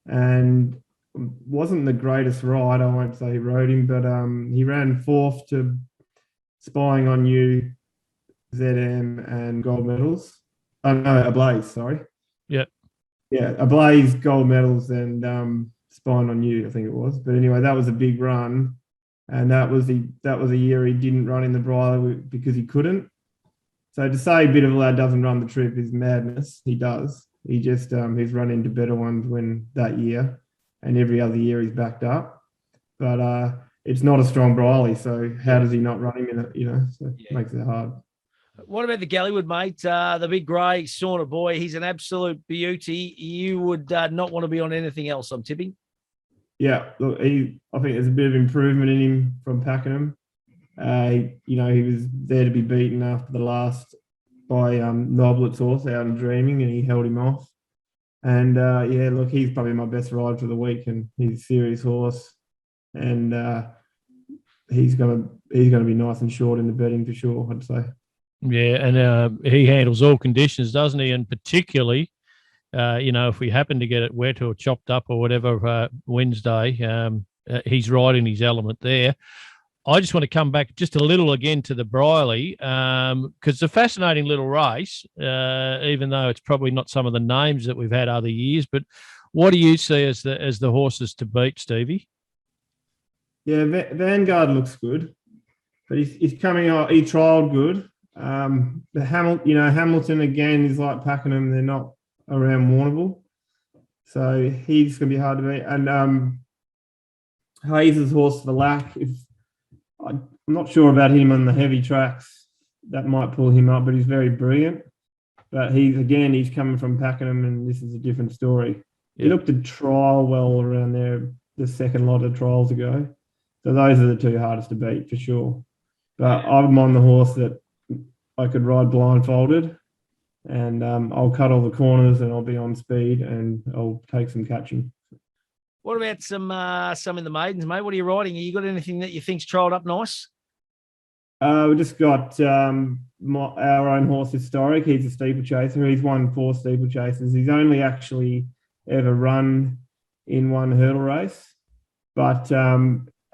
and wasn't the greatest ride. I won't say he rode him, but he ran fourth to Spying on You, ZM, and gold medals. Oh no, Ablaze, sorry. Yeah. Yeah, Ablaze, gold medals, and Spying on You, I think it was. But anyway, that was a big run, and that was a year he didn't run in the Briley because he couldn't. So to say a bit of a lad doesn't run the trip is madness. He does. He just he's run into better ones when that year, and every other year he's backed up. But it's not a strong Briley, so how does he not run him in it? So it makes it hard. What about the Gallywood, mate? The big grey sauna boy. He's an absolute beauty. You would not want to be on anything else, I'm tipping. Yeah, look, I think there's a bit of improvement in him from Pakenham. He was there to be beaten after the last by Noblet's horse out and Dreaming, and he held him off. And look, he's probably my best ride for the week, and he's a serious horse, and he's gonna be nice and short in the betting for sure, I'd say. Yeah, and he handles all conditions, doesn't he? And particularly, if we happen to get it wet or chopped up or whatever Wednesday, he's right in his element there. I just want to come back just a little again to the Briley because it's a fascinating little race, even though it's probably not some of the names that we've had other years. But what do you see as the horses to beat, Stevie? Yeah, Vanguard looks good, but he's coming out. He trialled good. The Hamilton again is like Pakenham. They're not around Warrnambool, so he's going to be hard to beat. And Hayes' horse for Lack. I'm not sure about him on the heavy tracks. That might pull him up, but he's very brilliant. But he's coming from Pakenham, and this is a different story. Yeah. He looked at trial well around there the second lot of trials ago. So those are the two hardest to beat for sure. But I'm on the horse that I could ride blindfolded, and I'll cut all the corners and I'll be on speed and I'll take some catching. What about some in the maidens, mate? What are you riding? You got anything that you think's trialled up nice? We just got our own horse, Historic. He's a steeplechaser. He's won 4 steeplechasers. He's only actually ever run in one hurdle race, but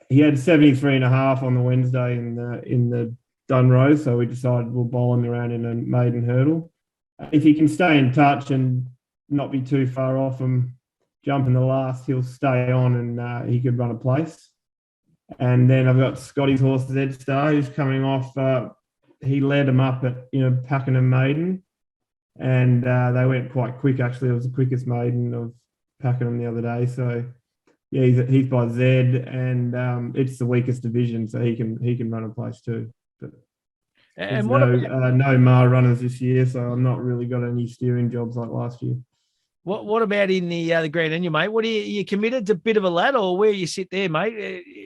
he had 73.5 on the Wednesday in the Dunrose, so we decided we'll bowl him around in a maiden hurdle. If he can stay in touch and not be too far off him, jump in the last, he'll stay on and he could run a place. And then I've got Scotty's horse, Z Star, who's coming off. He led him up at Pakenham Maiden, and they went quite quick. Actually, it was the quickest maiden of Pakenham the other day. So yeah, he's by Z, and it's the weakest division, so he can run a place too. But and no Mar runners this year, so I've not really got any steering jobs like last year. What about in the Grand Annual, mate? What are you committed to? Bit of a lad, or where you sit there, mate?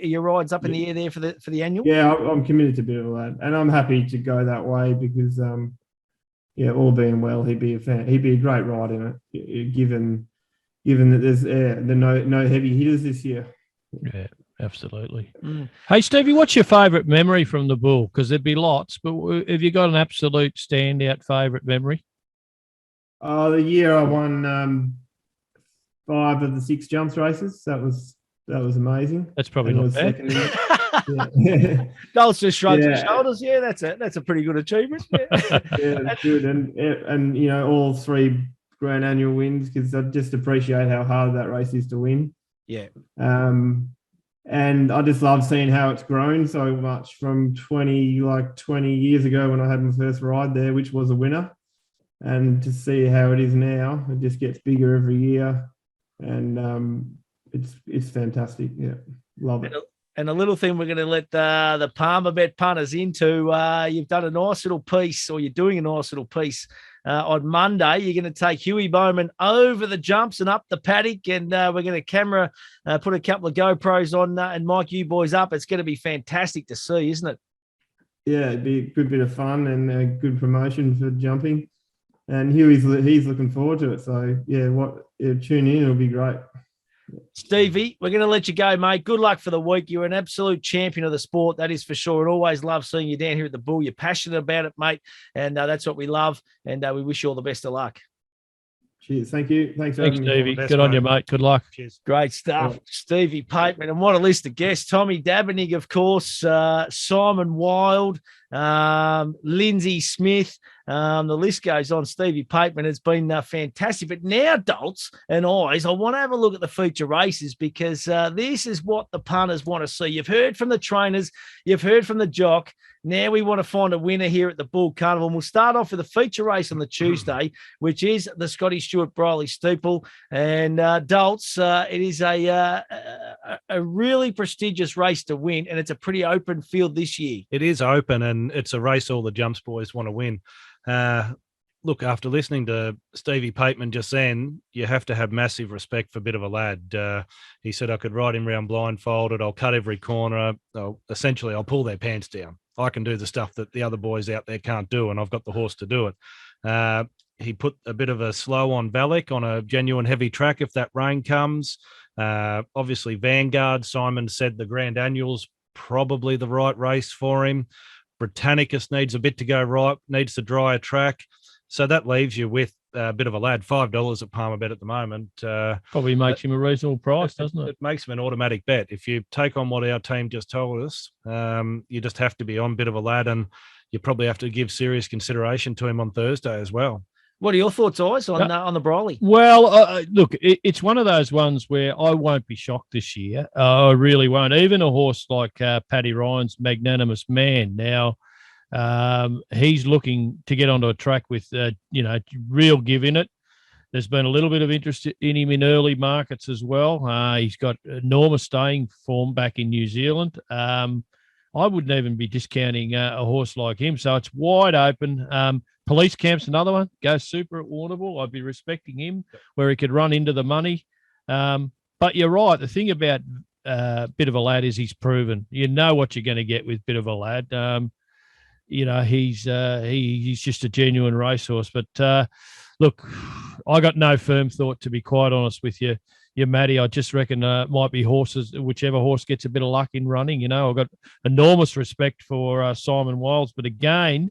Are your rides up in the air there for the annual? Yeah, I'm committed to bit of a lad, and I'm happy to go that way because all being well, he'd be a great ride in it, given that there's no heavy hitters this year. Yeah, absolutely. Mm. Hey, Stevie, what's your favourite memory from the Bool? Because there'd be lots, but have you got an absolute standout favourite memory? The year I won 5 of the 6 jumps races. That was amazing. That's probably not bad. Yeah. Dulce just shrugs his shoulders. Yeah, that's a pretty good achievement. Yeah, that's good. And all 3 Grand Annual wins because I just appreciate how hard that race is to win. Yeah. And I just love seeing how it's grown so much from 20 years ago when I had my first ride there, which was a winner. And to see how it is now, it just gets bigger every year. And it's fantastic. Yeah, love it. And a little thing we're going to let the Palmer Bet punters into, you've done a nice little piece, or you're doing a nice little piece on Monday. You're going to take Huey Bowman over the jumps and up the paddock, and we're going to put a couple of GoPros on and mic you boys up. It's going to be fantastic to see, isn't it? Yeah, it'd be a good bit of fun and a good promotion for jumping. And he's looking forward to it. So, tune in. It'll be great. Stevie, we're going to let you go, mate. Good luck for the week. You're an absolute champion of the sport, that is for sure. And always love seeing you down here at the Bool. You're passionate about it, mate, and that's what we love. And we wish you all the best of luck. Cheers. Thank you. Thanks, Stevie. Good on you, mate. Good luck. Cheers. Great stuff. Stevie Pateman. And what a list of guests. Tommy Dabanig, of course, Simon Wilde, Lindsey Smith. The list goes on. Stevie Pipeman has been fantastic. But now, Dolts and Eyes, I want to have a look at the feature races, because this is what the punters want to see. You've heard from the trainers. You've heard from the jock. Now we want to find a winner here at the Bool Carnival. And we'll start off with a feature race on the Tuesday, which is the Scotty Stewart Briley Steeple. And Dolts, it is a really prestigious race to win, and it's a pretty open field this year. It is open, and it's a race all the jumps boys want to win. Look, after listening to Stevie Pateman just then, you have to have massive respect for Bit of a Lad. He said, I could ride him round blindfolded. I'll cut every corner. Essentially, I'll pull their pants down. I can do the stuff that the other boys out there can't do, and I've got the horse to do it. He put a bit of a slow on Valak on a genuine heavy track if that rain comes. Obviously, Vanguard, Simon said the Grand Annual's probably the right race for him. Britannicus needs a bit to go right, needs to dry a track. So that leaves you with a Bit of a Lad, $5 at Palmer Bet at the moment. Probably makes him a reasonable price, doesn't it? It makes him an automatic bet. If you take on what our team just told us, you just have to be on Bit of a Lad, and you probably have to give serious consideration to him on Thursday as well. What are your thoughts, Eyes, on the Briley? Well, look, it's one of those ones where I won't be shocked this year. I really won't. Even a horse like Paddy Ryan's Magnanimous Man. Now, he's looking to get onto a track with, real give in it. There's been a little bit of interest in him in early markets as well. He's got enormous staying form back in New Zealand. I wouldn't even be discounting a horse like him. So it's wide open. Police Camp's another one. Goes super at Warrnambool. I'd be respecting him where he could run into the money. But you're right. The thing about Bit of a Lad is he's proven. You know what you're going to get with Bit of a Lad. He's just a genuine racehorse. But look, I got no firm thought, to be quite honest with you. Matty, I just reckon might be horses, whichever horse gets a bit of luck in running. I've got enormous respect for Simon Wilde. But again,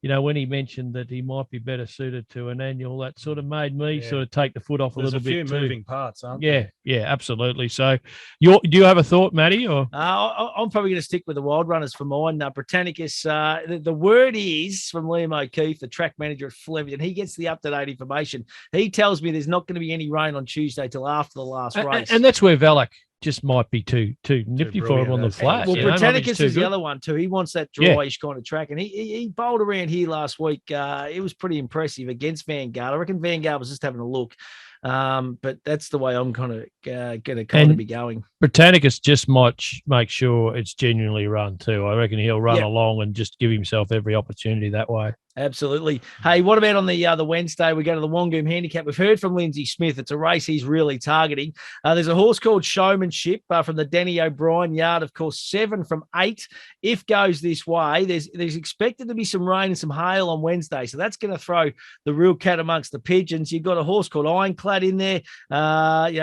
when he mentioned that he might be better suited to an annual, that sort of made me sort of take the foot off a little bit. There's a few moving parts, aren't there? Yeah, absolutely. So do you have a thought, Matty? Or I'm probably going to stick with the Wild Runners for mine. Britannicus, the word is from Liam O'Keefe, the track manager at Flemington. He gets the up-to-date information. He tells me there's not going to be any rain on Tuesday till after the last race. And that's where Valak just might be too nifty for him on the flat. Well, Britannicus is the other one too. He wants that dryish kind of track, and he bowled around here last week. It was pretty impressive against Vanguard. I reckon Vanguard was just having a look. But that's the way I'm kind of going to be going. Britannicus just might make sure it's genuinely run too. I reckon he'll run along and just give himself every opportunity that way. Absolutely. Hey, what about on the Wednesday? We go to the Wongoom Handicap. We've heard from Lindsey Smith. It's a race he's really targeting. There's a horse called Showmanship from the Danny O'Brien yard. Of course, 7 from 8. If goes this way, there's expected to be some rain and some hail on Wednesday. So that's going to throw the real cat amongst the pigeons. You've got a horse called Ironclad in there.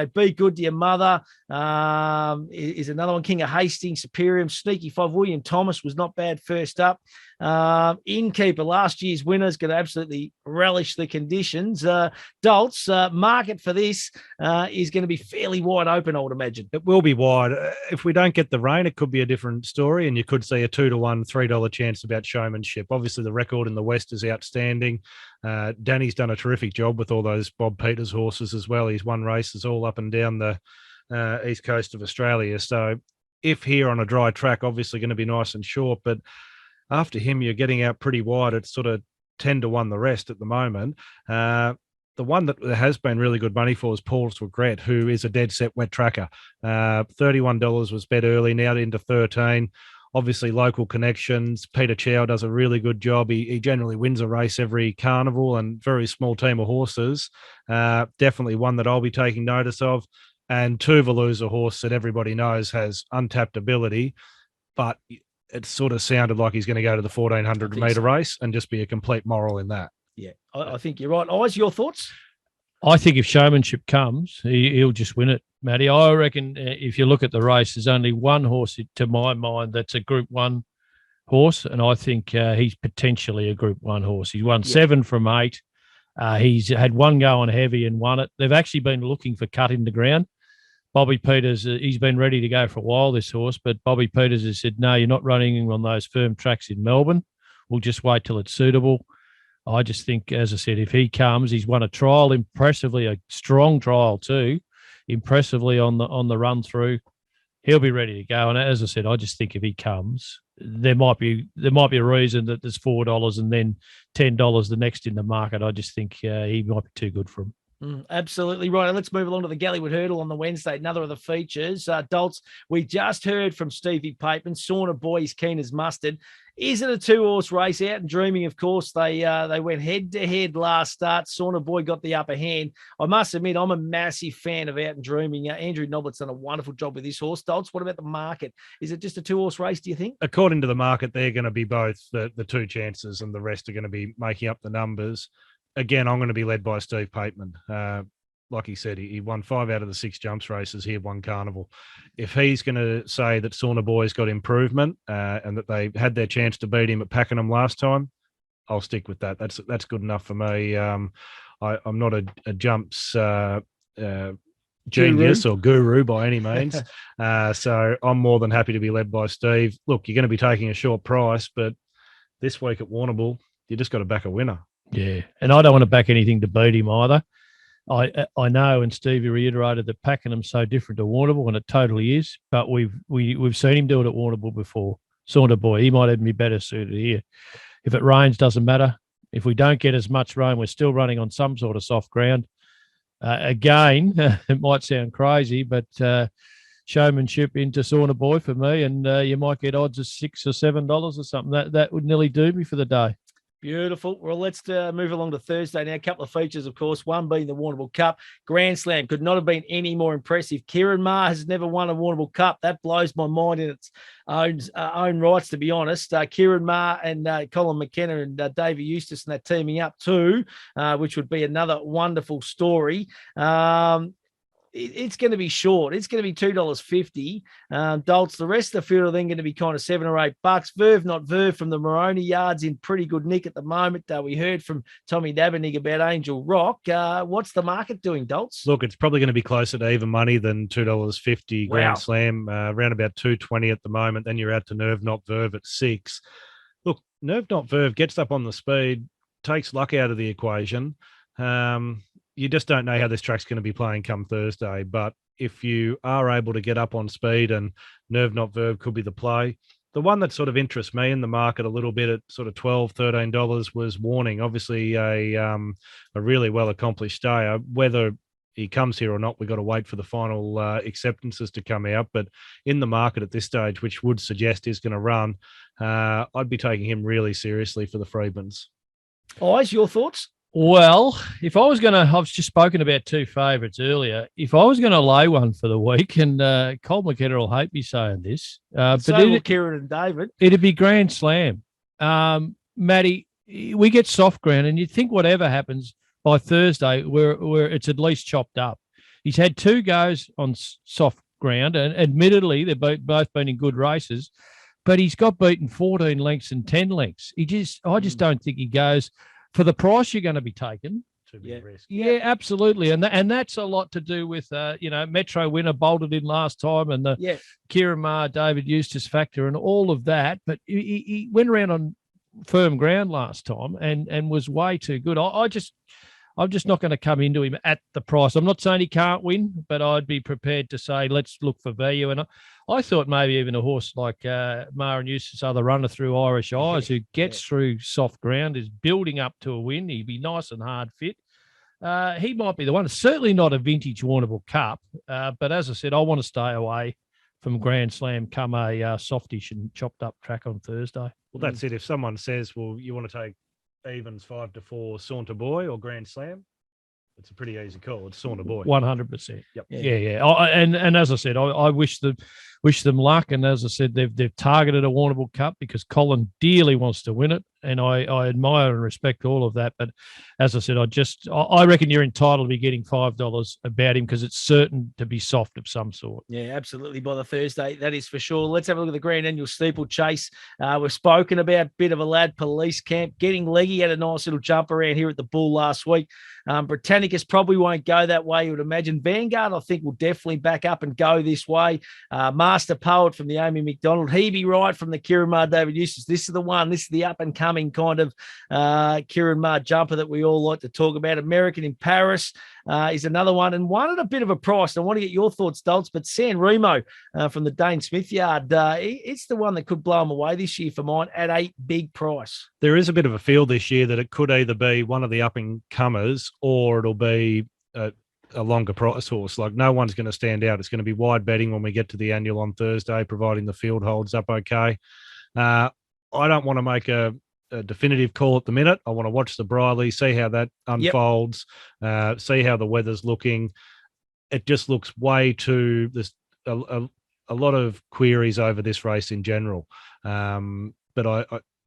Be Good to Your Mother. Is another one. King of Hastings, Superior, Sneaky 5. William Thomas was not bad first up. Innkeeper, last year's winner, is going to absolutely relish the conditions. Dolts, market for this is going to be fairly wide open, I would imagine. It will be wide. If we don't get the rain, it could be a different story, and you could see a 2-1, $3 chance about Showmanship. Obviously, the record in the West is outstanding. Danny's done a terrific job with all those Bob Peters horses as well. He's won races all up and down the east coast of Australia. So if here on a dry track, obviously going to be nice and short, but after him, you're getting out pretty wide. It's sort of 10-1 the rest at the moment. the one that has been really good money for is Paul's Regret, who is a dead set wet tracker. $31 was bet early, now into 13. Obviously, local connections. Peter Chow does a really good job. He generally wins a race every carnival, and very small team of horses. Definitely one that I'll be taking notice of. And Tuvalu's a horse that everybody knows has untapped ability, but it sort of sounded like he's going to go to the 1400 metre race and just be a complete moral in that. Yeah, I think you're right. Oz, your thoughts? I think if showmanship comes, he'll just win it, Matty. I reckon if you look at the race, there's only one horse, to my mind, that's a Group 1 horse, and I think he's potentially a Group 1 horse. He's won 7 from 8. He's had one go on heavy and won it. They've actually been looking for cut in the ground. Bobby Peters, he's been ready to go for a while, this horse, but Bobby Peters has said, no, you're not running on those firm tracks in Melbourne. We'll just wait till it's suitable. I just think, as I said, if he comes, he's won a trial impressively, a strong trial too, impressively on the run through. He'll be ready to go. And as I said, I just think if he comes, there might be a reason that there's $4 and then $10 the next in the market. I just think he might be too good for him. Absolutely right. And let's move along to the Galleywood Hurdle on the Wednesday, another of the features. Dolts, we just heard from Stevie Pateman. Sauna Boy is keen as mustard. Is it a 2-horse race? Out and Dreaming, of course, they went head-to-head last start. Sauna Boy got the upper hand. I must admit, I'm a massive fan of Out and Dreaming. Andrew Noblett's done a wonderful job with this horse. Dolts, what about the market? Is it just a 2-horse race, do you think? According to the market, they're going to be both the two chances, and the rest are going to be making up the numbers. Again, I'm going to be led by Steve Pateman. Like he said, he won 5 out of the 6 jumps races here, one carnival. If he's going to say that Sauna Boy's got improvement and that they had their chance to beat him at Pakenham last time, I'll stick with that. That's good enough for me. I'm not a jumps genius or guru by any means. So I'm more than happy to be led by Steve. Look, you're going to be taking a short price, but this week at Warrnambool, you just got to back a winner. Yeah, and I don't want to back anything to beat him either. I know, and Stevie reiterated that Pakenham's so different to Warrnambool, and it totally is. But we've seen him do it at Warrnambool before. Sauna Boy, he might even be better suited here. If it rains, doesn't matter. If we don't get as much rain, we're still running on some sort of soft ground. Again, it might sound crazy, but showmanship into Sauna Boy for me, and you might get odds of $6 or $7 or something. That would nearly do me for the day. Beautiful. Well, let's move along to Thursday now. A couple of features, of course, one being the Warrnambool Cup. Grand Slam could not have been any more impressive. Kieran Maher has never won a Warrnambool Cup. That blows my mind in its own rights, to be honest. Kieran Maher and Colin McKenna and Davey Eustace and that teaming up too, which would be another wonderful story. It's going to be short. It's going to be $2.50. Dolts, the rest of the field are then going to be kind of $7 or $8. Verve Not Verve from the Moroni yards in pretty good nick at the moment. We heard from Tommy Dabanig about Angel Rock. What's the market doing, Dolts? Look, it's probably going to be closer to even money than $2.50 Grand Slam, around about $2.20 at the moment. Then you're out to Nerve Not Verve at $6. Look, Nerve Not Verve gets up on the speed, takes luck out of the equation. You just don't know how this track's going to be playing come Thursday. But if you are able to get up on speed, and Nerve Not Verve could be the play. The one that sort of interests me in the market a little bit at sort of $12, $13 was Warning. Obviously a really well-accomplished stayer. Whether he comes here or not, we've got to wait for the final acceptances to come out. But in the market at this stage, which would suggest he's going to run, I'd be taking him really seriously for the Freedmans. Eyes, your thoughts? Well, if I was going to, I've just spoken about 2 favourites earlier. If I was going to lay one for the week, and Cole McKenna will hate me saying this, but so will Kieran and David. It'd be Grand Slam. Matty, we get soft ground, and you'd think whatever happens by Thursday, where it's at least chopped up. He's had 2 goes on soft ground, and admittedly, they've both been in good races, but he's got beaten 14 lengths and 10 lengths. I just don't think he goes for the price you're going to be taking. Too big risk. Yeah, absolutely. And that's a lot to do with, Metro winner bolted in last time, and the Kieran Maher, David Eustace factor and all of that. But he went around on firm ground last time and was way too good. I'm just not going to come into him at the price. I'm not saying he can't win, but I'd be prepared to say let's look for value. And I thought maybe even a horse like Maher and Eustace, other runner through Irish Eyes, who gets through soft ground, is building up to a win. He'd be nice and hard fit. he might be the one. It's certainly not a vintage Warrnambool Cup, but as I said, I want to stay away from Grand Slam come a softish and chopped up track on Thursday. Well, that's it. If someone says, well, you want to take evens 5-4 Saunter Boy or Grand Slam, it's a pretty easy call. It's Saunter Boy. 100%. Yep. Yeah. And as I said, I wish them luck. And as I said, they've targeted a Warrnambool Cup because Colin dearly wants to win it, and I admire and respect all of that. But as I said, I reckon you're entitled to be getting $5 about him because it's certain to be soft of some sort. Yeah, absolutely. By the Thursday, that is for sure. Let's have a look at the Grand Annual Steeplechase. We've spoken about a bit of a lad police camp. Getting Leggy had a nice little jump around here at the Bool last week. Britannicus probably won't go that way, you would imagine. Vanguard, I think, will definitely back up and go this way. Master Poet from the Amy McDonald. Hebe Wright from the Kieran Marr David Eustace. This is the one. This is the up-and-coming kind of Kieran Marr jumper that we all like to talk about. American in Paris is another one, and one at a bit of a price. I want to get your thoughts, Dolts, but San Remo from the Dane Smith yard, it's the one that could blow them away this year for mine at a big price. There is a bit of a feel this year that it could either be one of the up-and-comers or it'll be a longer price horse. Like, no one's going to stand out. It's going to be wide betting when we get to the annual on Thursday, providing the field holds up okay. I don't want to make a definitive call at the minute. I want to watch the Briley, see how that unfolds, see how the weather's looking. It just looks way too... There's a lot of queries over this race in general. But I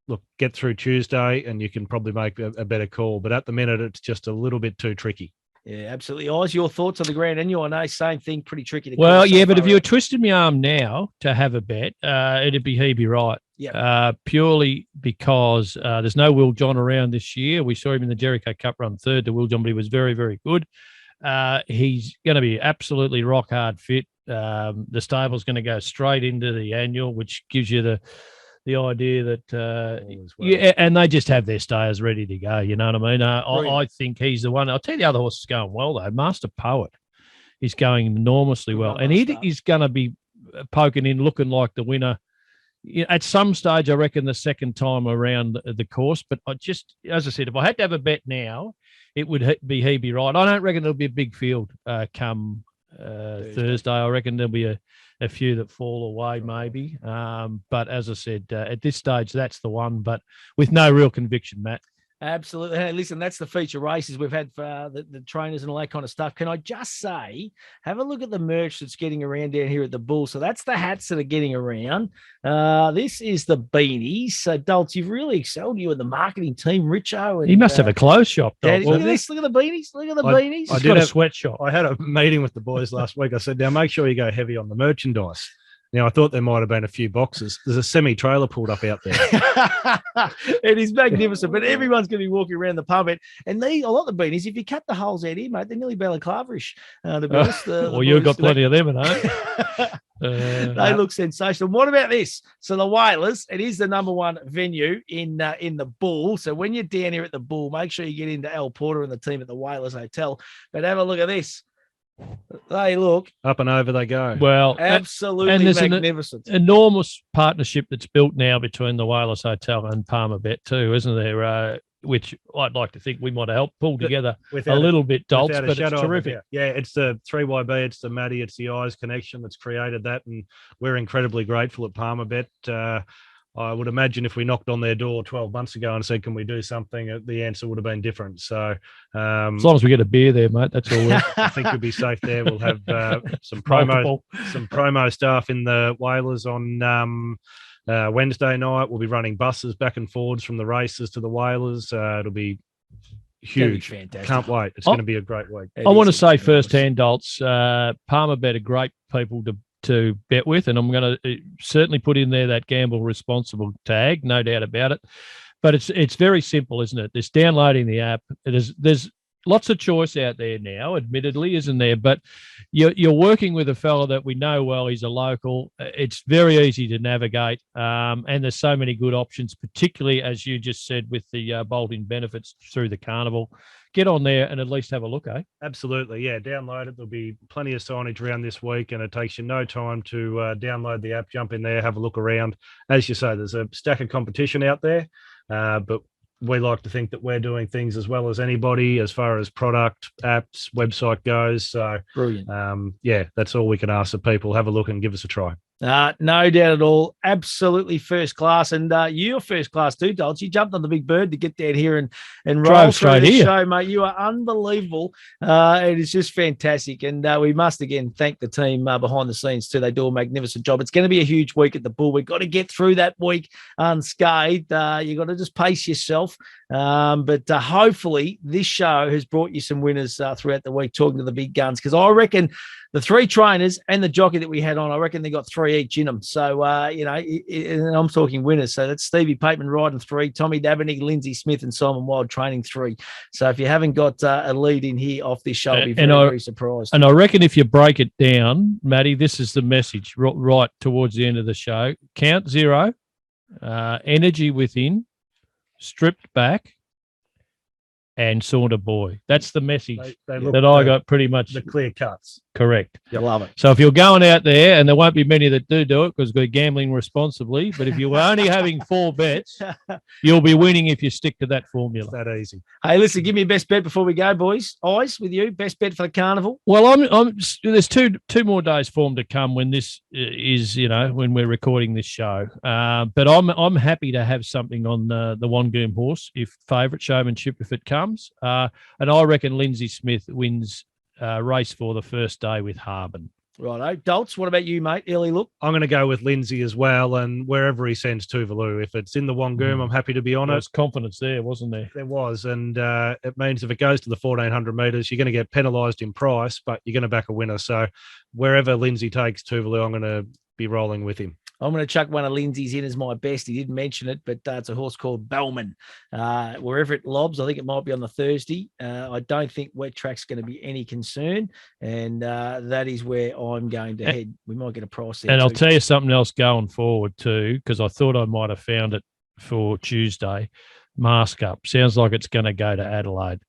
look, get through Tuesday and you can probably make a better call. But at the minute, it's just a little bit too tricky. Yeah, absolutely. Oz, your thoughts on the Grand Annual? I know, same thing, pretty tricky to Well, call yeah, so but if far you were out. twisting my arm now to have a bet, it'd be Hebe Wright. Yeah. Purely because there's no Will John around this year. We saw him in the Jericho Cup run third to Will John, but he was very, very good. He's going to be absolutely rock hard fit. The stable's going to go straight into the annual, which gives you the idea that yeah, and they just have their stayers ready to go. You know what I mean? I think he's the one. I'll tell you, the other horse is going well though. Master Poet is going enormously well, and he is going to be poking in, looking like the winner. At some stage, I reckon the second time around the course. But I just, as I said, if I had to have a bet now, it would be Hebe Wright. I don't reckon there'll be a big field come Thursday. I reckon there'll be a few that fall away maybe. But as I said, at this stage, that's the one, but with no real conviction, Matt. Absolutely. Hey, listen, that's the feature races we've had for the trainers and all that kind of stuff. Can I just say, have a look at the merch that's getting around down here at the Bool. So that's the hats that are getting around. This is the beanies. So, Dolts, you've really excelled, you and the marketing team, Richo. And, he must have a clothes shop. Daddy, look at this. Look at the beanies. Look at the beanies. He's got a sweatshop. I had a meeting with the boys last week. I said, now make sure you go heavy on the merchandise. Now, I thought there might have been a few boxes. There's a semi-trailer pulled up out there. It is magnificent, but everyone's going to be walking around the pub. And a lot of the beanies, if you cut the holes out here, mate, they're nearly balaclaverish. To be honest, well, you've got plenty of them, haven't you? They look sensational. What about this? So the Whalers, it is the number one venue in the Bool. So when you're down here at the Bool, make sure you get into Al Porter and the team at the Whalers Hotel. But have a look at this. They look up and over they go. Well, absolutely and there's magnificent. An enormous partnership that's built now between the Whalers Hotel and Palmer Bet too, isn't there? Which I'd like to think we might have helped pull together a little bit, Dolts, but it's terrific. Yeah, it's the 3YB, it's the Matty, it's the Eyes connection that's created that, and we're incredibly grateful at Palmer Bet. I would imagine if we knocked on their door 12 months ago and said, can we do something, the answer would have been different. So as long as we get a beer there, mate, that's all. I think we'll be safe there. We'll have some promo staff in the Whalers on Wednesday night. We'll be running buses back and forwards from the races to the Whalers. It'll be huge. Fantastic. Can't wait. It's going to be a great week. I want to say firsthand, Dolts, Palmer Bet are great people to bet with, and I'm going to certainly put in there that gamble responsible tag, no doubt about it. But it's very simple, isn't it? There's downloading the app. There's lots of choice out there now, admittedly, isn't there? But you're working with a fella that we know well. He's a local. It's very easy to navigate, and there's so many good options, particularly, as you just said, with the bolting benefits through the carnival. Get on there and at least have a look, eh? Absolutely, yeah. Download it. There'll be plenty of signage around this week, and it takes you no time to download the app, jump in there, have a look around. As you say, there's a stack of competition out there, but we like to think that we're doing things as well as anybody as far as product, apps, website goes. So, Brilliant. Yeah, that's all we can ask of people. Have a look and give us a try. No doubt at all. Absolutely first class. And you're first class too, Dolce. You jumped on the big bird to get down here and roll through the show, mate. You are unbelievable. It is just fantastic. And we must, again, thank the team behind the scenes too. They do a magnificent job. It's going to be a huge week at the Bool. We've got to get through that week unscathed. You've got to just pace yourself. But hopefully this show has brought you some winners throughout the week, talking to the big guns, because I reckon the three trainers and the jockey that we had on, I reckon they got 3 each in them. So, and I'm talking winners. So that's Stevie Pateman riding 3, Tommy Dabernig, Lindsey Smith, and Simon Wilde training 3. So if you haven't got a lead in here off this show, I'll be very surprised. And I reckon if you break it down, Matty, this is the message right towards the end of the show. Count 0, energy within, stripped back, and Saunter Boy. That's the message that I got pretty much. The clear cuts. Correct. You love it. So if you're going out there, and there won't be many that do it because we're gambling responsibly, but if you're only having 4 bets, you'll be winning if you stick to that formula. It's that easy. Hey, listen, give me a best bet before we go, boys. Eyes with you. Best bet for the carnival. Well, there's two more days form to come when this is, when we're recording this show. But I'm happy to have something on the Warrnambool horse, if favourite showmanship, if it comes. And I reckon Lindsey Smith wins race for the first day with Harbin. Righto. Dolts, what about you, mate? Early look? I'm going to go with Lindsay as well, and wherever he sends Tuvalu. If it's in the Warrnambool, I'm happy to be on it. There's confidence there, wasn't there? There was, and it means if it goes to the 1,400 metres, you're going to get penalised in price, but you're going to back a winner. So wherever Lindsay takes Tuvalu, I'm going to be rolling with him. I'm going to chuck one of Lindsay's in as my best. He didn't mention it, but it's a horse called Bellman. Wherever it lobs, I think it might be on the Thursday. I don't think wet track's going to be any concern, and that is where I'm going to head. We might get a price there. And I'll tell you something else going forward too, because I thought I might have found it for Tuesday. Mask Up. Sounds like it's going to go to Adelaide.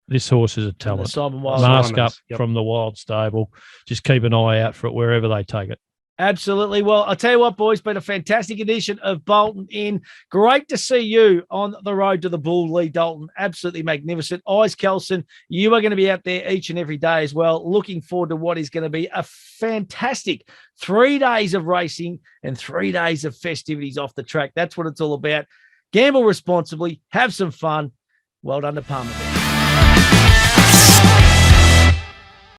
This horse is a talent. Simon Wilde. Mask Up from the Wild Stable. Just keep an eye out for it wherever they take it. Absolutely. Well, I'll tell you what, boys, been a fantastic edition of Bolton In. Great to see you on the road to the Bool, Leigh Dalton. Absolutely magnificent. Eyes Kelson, you are going to be out there each and every day as well. Looking forward to what is going to be a fantastic 3 days of racing and 3 days of festivities off the track. That's what it's all about. Gamble responsibly. Have some fun. Well done to Palmer.